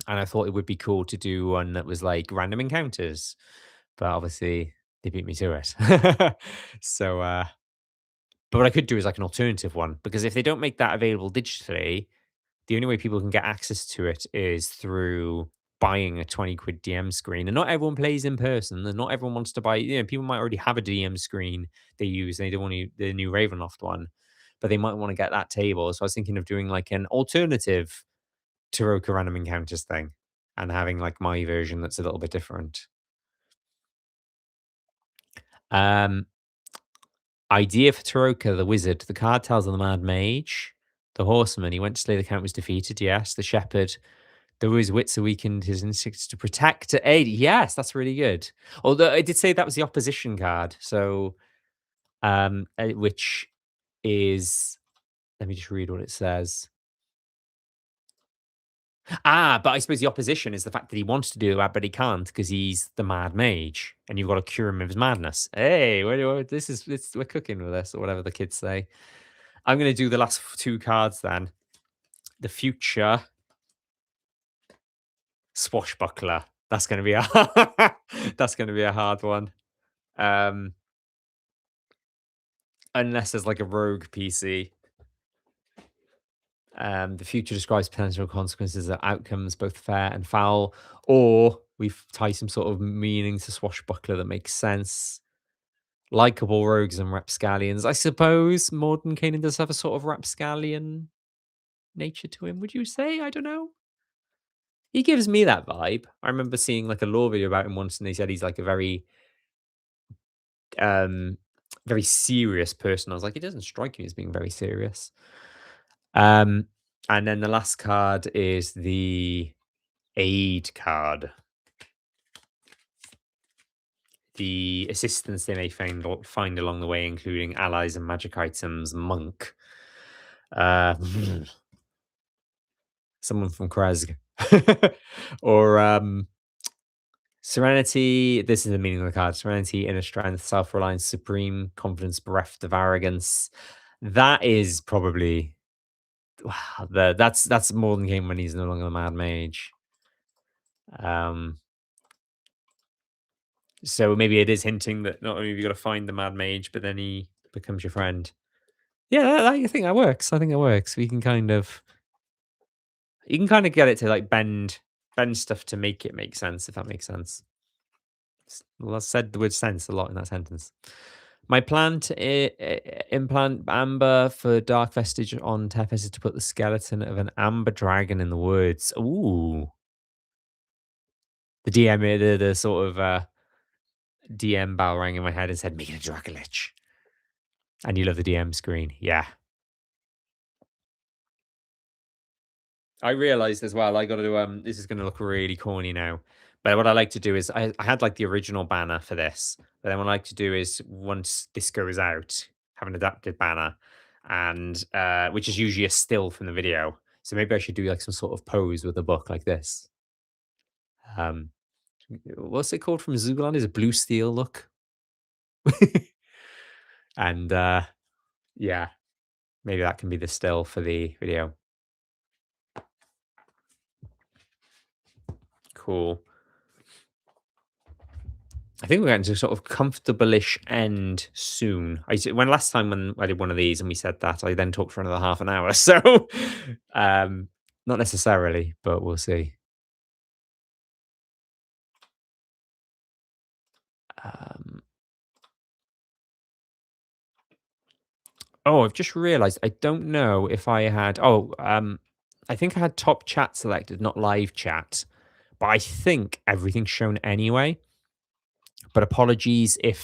And I thought it would be cool to do one that was like random encounters, but obviously they beat me to it. So, but what I could do is like an alternative one because if they don't make that available digitally, the only way people can get access to it is through buying a 20 quid DM screen. And not everyone plays in person, and not everyone wants to buy, people might already have a DM screen they use and they don't want the new Ravenloft one, but they might want to get that table. So I was thinking of doing like an alternative Taroka random encounters thing and having like my version that's a little bit different. Um, Idea for Taroka, the wizard. The card tells of the mad mage, the horseman. He went to slay the count was defeated. Yes, the shepherd. Though his wits are weakened, his instincts to protect, to aid. Yes, that's really good. Although I did say that was the opposition card. So, which is, let me just read what it says. But I suppose the opposition is the fact that he wants to do that, but he can't because he's the mad mage, and you've got to cure him of his madness. Hey, we're cooking with this, or whatever the kids say. I'm going to do the last 2 cards then. The future swashbuckler. That's going to be that's going to be a hard one. Unless there's like a rogue PC. The future describes potential consequences of outcomes, both fair and foul, or we tie some sort of meaning to swashbuckler that makes sense. Likeable rogues and rapscallions. I suppose modern Canaan does have a sort of rapscallion nature to him, would you say? I don't know. He gives me that vibe. I remember seeing like a lore video about him once, and they said he's like a um, very serious person. I was like, he doesn't strike me as being very serious. And then the last card is the aid card. The assistance they may find along the way, including allies and magic items, monk. Someone from Krezg. Or serenity. This is the meaning of the card. Serenity, inner strength, self-reliance, supreme confidence, bereft of arrogance. That is probably that's more than game when he's no longer the mad mage. So maybe it is hinting that not only have you got to find the mad mage, but then he becomes your friend. Yeah, I think that works. I think it works. We can kind of you can kind of get it to like bend stuff to make it make sense, if that makes sense. Well, I said the word sense a lot in that sentence. My plan to implant amber for Dark Vestige on Tefes is to put the skeleton of an amber dragon in the woods. Ooh, the DM, the sort of DM bell rang in my head and said, "Make it a Dracolich." And you love the DM screen, yeah. I realized as well, I got to this is going to look really corny now, but what I like to do is I had like the original banner for this, but then what I like to do is once this goes out, have an adapted banner, and which is usually a still from the video. So maybe I should do like some sort of pose with a book like this. Um, what's it called from Zugalan? Is it blue steel look? And yeah, maybe that can be the still for the video. Cool. I think we're getting to a sort of comfortable-ish end soon. When last time when I did one of these and we said that, I then talked for another half an hour. So, um, not necessarily, but we'll see. Um, oh, I've just realised I don't know if I had. I think I had top chat selected, not live chat, but I think everything's shown anyway. But apologies if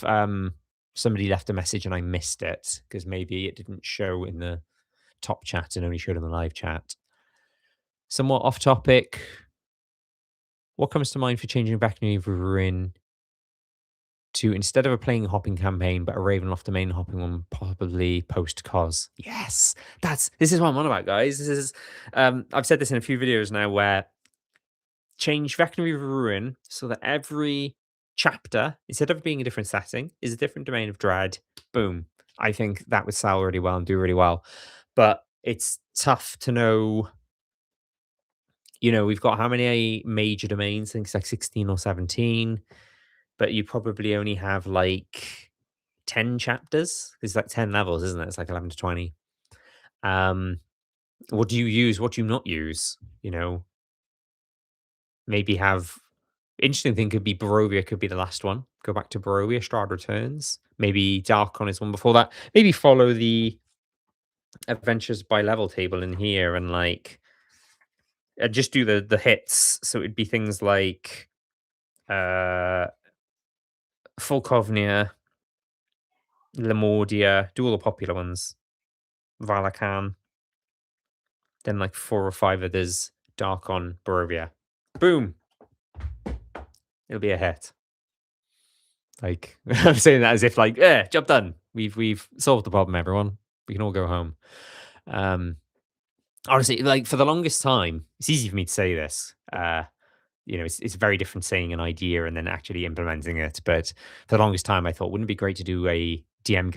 somebody left a message and I missed it because maybe it didn't show in the top chat and only showed in the live chat. Somewhat off topic. What comes to mind for changing Vecna Ruin to instead of a playing hopping campaign, but a Ravenloft domain hopping one, probably post cos? Yes, this is what I'm on about, guys. This is I've said this in a few videos now where change Vecna Ruin so that every chapter, instead of being a different setting, is a different domain of dread. Boom. I think that would sell really well and do really well. But it's tough to know. We've got how many major domains? I think it's like 16 or 17, but you probably only have like 10 chapters. It's like 10 levels, isn't it? It's like 11 to 20. Um, what do you use? What do you not use? Maybe have interesting thing could be Barovia could be the last one. Go back to Barovia, Strahd returns. Maybe Darkon is one before that. Maybe follow the adventures by level table in here and like just do the hits. So it'd be things like uh Volkovnia, Lemordia, do all the popular ones. Valakan, then like 4 or 5 others, Darkon, Barovia. Boom! It'll be a hit. Like, I'm saying that as if like, yeah, job done. We've solved the problem, everyone. We can all go home. Um, Honestly, like for the longest time, it's easy for me to say this. It's very different saying an idea and then actually implementing it. But for the longest time, I thought, wouldn't it be great to do a DM's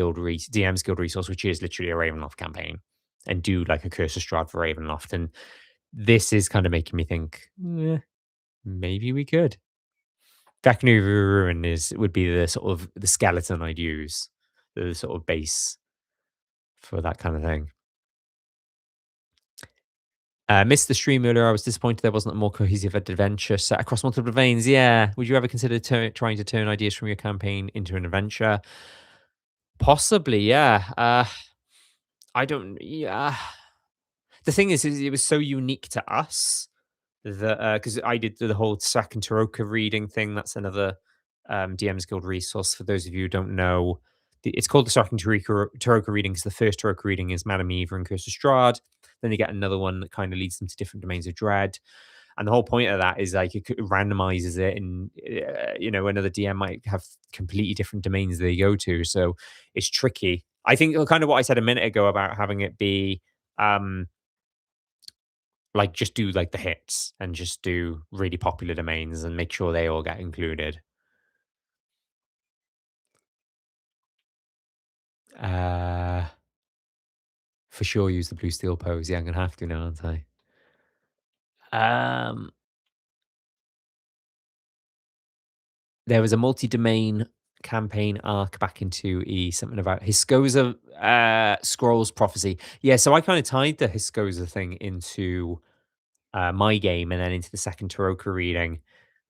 Guild resource, which is literally a Ravenloft campaign, and do like a Curse of Strahd for Ravenloft? And this is kind of making me think, maybe we could. Vecna Ruin would be the sort of the skeleton I'd use, the sort of base for that kind of thing. Missed the stream earlier. I was disappointed there wasn't a more cohesive adventure set across multiple domains. Yeah. Would you ever consider trying to turn ideas from your campaign into an adventure? Possibly, yeah. I don't. Yeah. The thing is it was so unique to us that because I did the whole second Taroka reading thing. That's another DM's Guild resource for those of you who don't know. It's called the second Taroka reading because the first Taroka reading is Madame Eva and Curse of Strahd. Then you get another one that kind of leads them to different domains of dread. And the whole point of that is like it randomizes it, and another DM might have completely different domains they go to. So it's tricky. I think kind of what I said a minute ago about having it be like just do like the hits and just do really popular domains and make sure they all get included. Uh for sure use the blue steel pose. Yeah, I'm gonna have to now, aren't I? Um there was a multi-domain campaign arc back into something about Hiscosa Scrolls prophecy. Yeah, so I kind of tied the Hiscosa thing into my game and then into the second Taroka reading.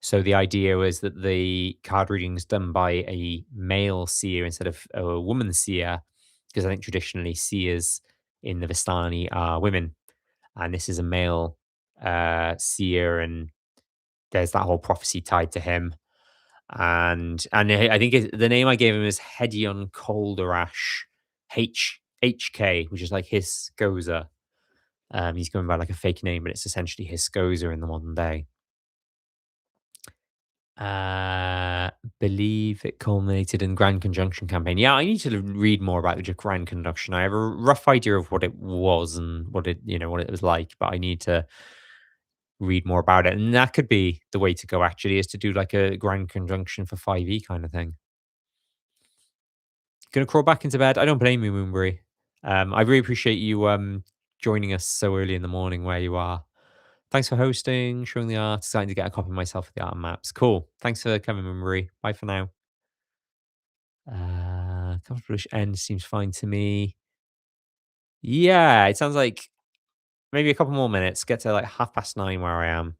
So the idea was that the card reading is done by a male seer instead of a woman seer, because I think traditionally seers in the Vistani are women, and this is a male seer, and there's that whole prophecy tied to him. And I think the name I gave him is Hedion Colderash HK, which is like his Goza. He's going by like a fake name, but it's essentially his Goza in the modern day. Believe it culminated in Grand Conjunction campaign. Yeah, I need to read more about the Grand Conjunction. I have a rough idea of what it was and what it, what it was like, but I need to read more about it. And that could be the way to go actually, is to do like a Grand Conjunction for 5e kind of thing. Gonna crawl back into bed. I don't blame you, Moonbury. I really appreciate you joining us so early in the morning where you are. Thanks for hosting, showing the art. Excited to get a copy myself of the art and maps. Cool. Thanks for coming, Moonbury. Bye for now. Comfortable end seems fine to me. Yeah, it sounds like maybe a couple more minutes. Get to like 9:30 where I am.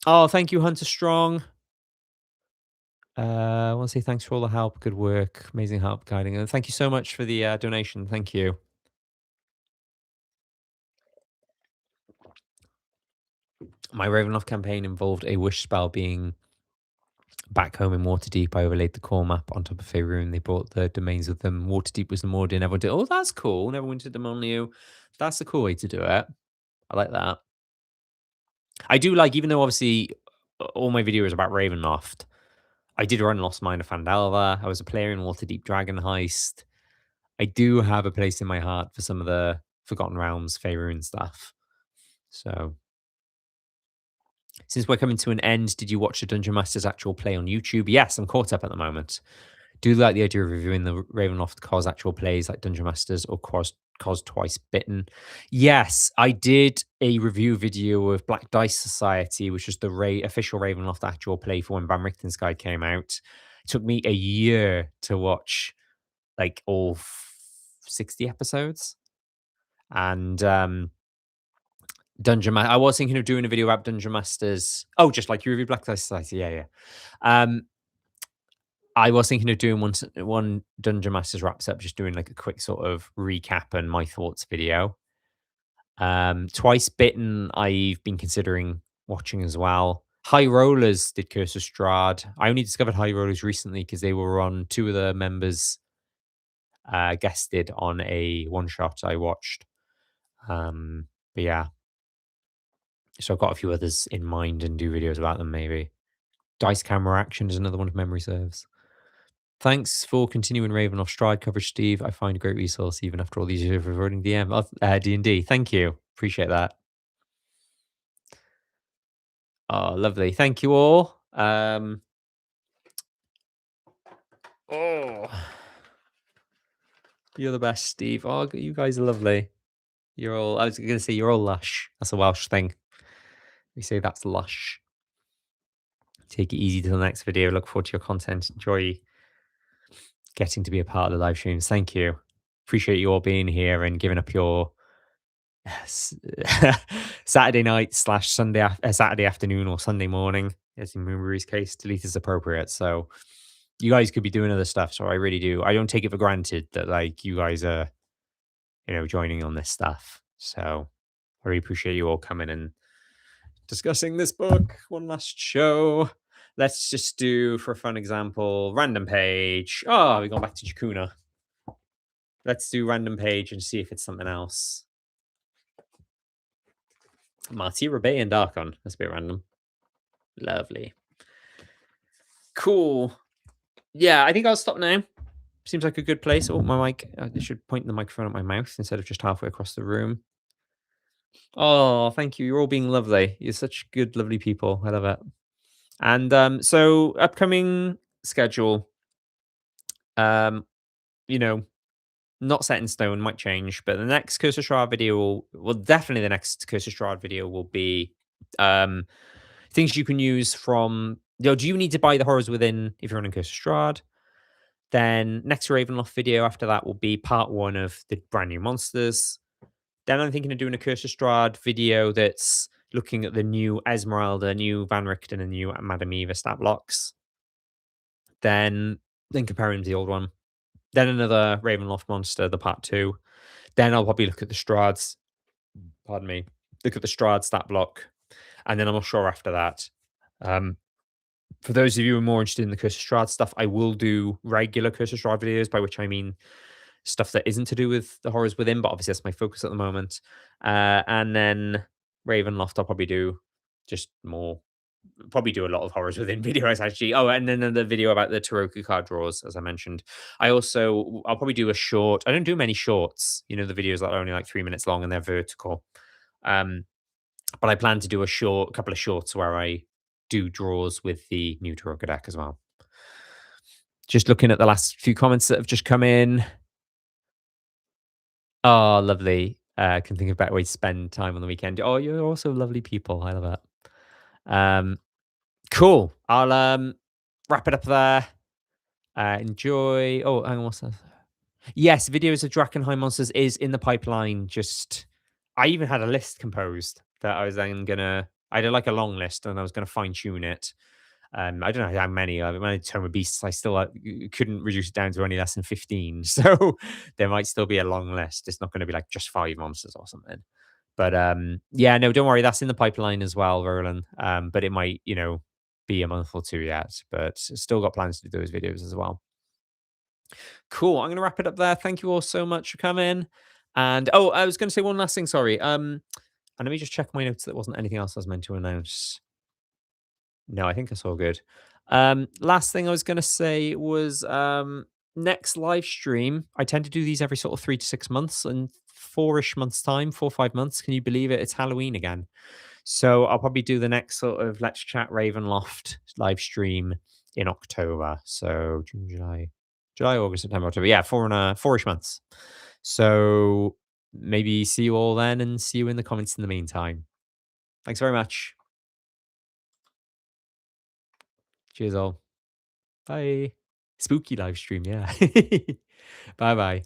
Oh, thank you, Hunter Strong. I want to say thanks for all the help. Good work. Amazing help guiding. And thank you so much for the donation. Thank you. My Ravenloft campaign involved a wish spell being back home in Waterdeep. I overlaid the core map on top of Faerun. They brought the domains with them. Waterdeep was the Mordin. Everyone did, oh, that's cool. Never wintered them on you. That's a cool way to do it. I like that. I do like, even though obviously all my videos are about Ravenloft, I did run Lost Mine of Phandelver. I was a player in Waterdeep Dragon Heist. I do have a place in my heart for some of the Forgotten Realms, Faerun stuff. So, since we're coming to an end, did you watch the Dungeon Master's actual play on YouTube? Yes, I'm caught up at the moment. Do like the idea of reviewing the Ravenloft Cos actual plays like Dungeon Masters or Cos Twice Bitten. Yes, I did a review video of Black Dice Society, which was the official Ravenloft actual play for when Bam Richten's Guide came out. It took me a year to watch like all 60 episodes. And I was thinking of doing a video about Dungeon Masters. Oh, just like you review Black Dice Society. Yeah, yeah. I was thinking of doing one Dungeon Masters wraps up, just doing like a quick sort of recap and my thoughts video. Twice Bitten, I've been considering watching as well. High Rollers did Curse of Strahd. I only discovered High Rollers recently because they were on, two of the members guested on a one shot I watched. But yeah, so I've got a few others in mind and do videos about them maybe. Dice Camera Action is another one if memory serves. Thanks for continuing Ravenloft Stride coverage, Steve. I find a great resource even after all these years of running D&D. Thank you. Appreciate that. Oh, lovely. Thank you all. Oh, you're the best, Steve. Oh, you guys are lovely. I was going to say you're all lush. That's a Welsh thing. We say that's lush. Take it easy to the next video. Look forward to your content. Enjoy getting to be a part of the live streams. Thank you. Appreciate you all being here and giving up your Saturday night / Saturday afternoon or Sunday morning, as in Moonbury's case, delete is appropriate. So you guys could be doing other stuff. So I really do. I don't take it for granted that like you guys are, joining on this stuff. So I really appreciate you all coming and discussing this book. One last show. Let's just do, for a fun example, random page. Oh, we gone back to Jakuna. Let's do random page and see if it's something else. Martira Bay and Darkon. That's a bit random. Lovely. Cool. Yeah, I think I'll stop now. Seems like a good place. Oh, my mic. I should point the microphone at my mouth instead of just halfway across the room. Oh, thank you. You're all being lovely. You're such good, lovely people. I love it. And so upcoming schedule, you know, not set in stone, might change, but the next Curse of Strahd video well, definitely the next Curse of Strahd video will be things you can use from Do you need to buy the Horrors Within if you're on Curse of Strahd? Then next Ravenloft video after that will be part one of the brand new monsters. Then I'm thinking of doing a Curse of Strahd video that's looking at the new Esmeralda, new Van Richten, and new Madame Eva stat blocks. Then comparing to the old one. Then another Ravenloft monster, the part two. Then I'll probably look at the Strahd's, pardon me, look at the Strahd stat block. And then I'm not sure after that. Um, for those of you who are more interested in the Curse of Strahd stuff, I will do regular Curse of Strahd videos, by which I mean stuff that isn't to do with the Horrors Within, but obviously that's my focus at the moment. And then Ravenloft, I'll probably do just more, probably do a lot of Horrors Within videos actually. Oh, and then the video about the Taroku card draws, as I mentioned. I'll probably do a short. I don't do many shorts, the videos that are only like 3 minutes long and they're vertical. Um, but I plan to do a couple of shorts where I do draws with the new Taroka deck as well. Just looking at the last few comments that have just come in. Oh, lovely. Can think of a better way to spend time on the weekend. Oh, you're also lovely people. I love it. Cool. I'll wrap it up there. Enjoy. Oh, hang on, what's that? Yes, videos of Drakenheim monsters is in the pipeline. I even had a list composed that I was then gonna. I did like a long list, and I was gonna fine tune it. I don't know how many. When I Tome of Beasts, I still couldn't reduce it down to any less than 15. So there might still be a long list. It's not going to be like just 5 monsters or something. But yeah, no, don't worry. That's in the pipeline as well, Roland. But it might, be a month or two yet. But still got plans to do those videos as well. Cool. I'm going to wrap it up there. Thank you all so much for coming. And oh, I was going to say one last thing. Sorry. And let me just check my notes. There wasn't anything else I was meant to announce. No, I think it's all good. Last thing I was gonna say was next live stream. I tend to do these every sort of 3 to 6 months, and 4-ish months time, 4 or 5 months. Can you believe it? It's Halloween again. So I'll probably do the next sort of Let's Chat Ravenloft live stream in October. So June, July, August, September, October. Yeah, 4-ish months. So maybe see you all then, and see you in the comments in the meantime. Thanks very much. Cheers all. Bye. Spooky live stream, yeah. Bye bye.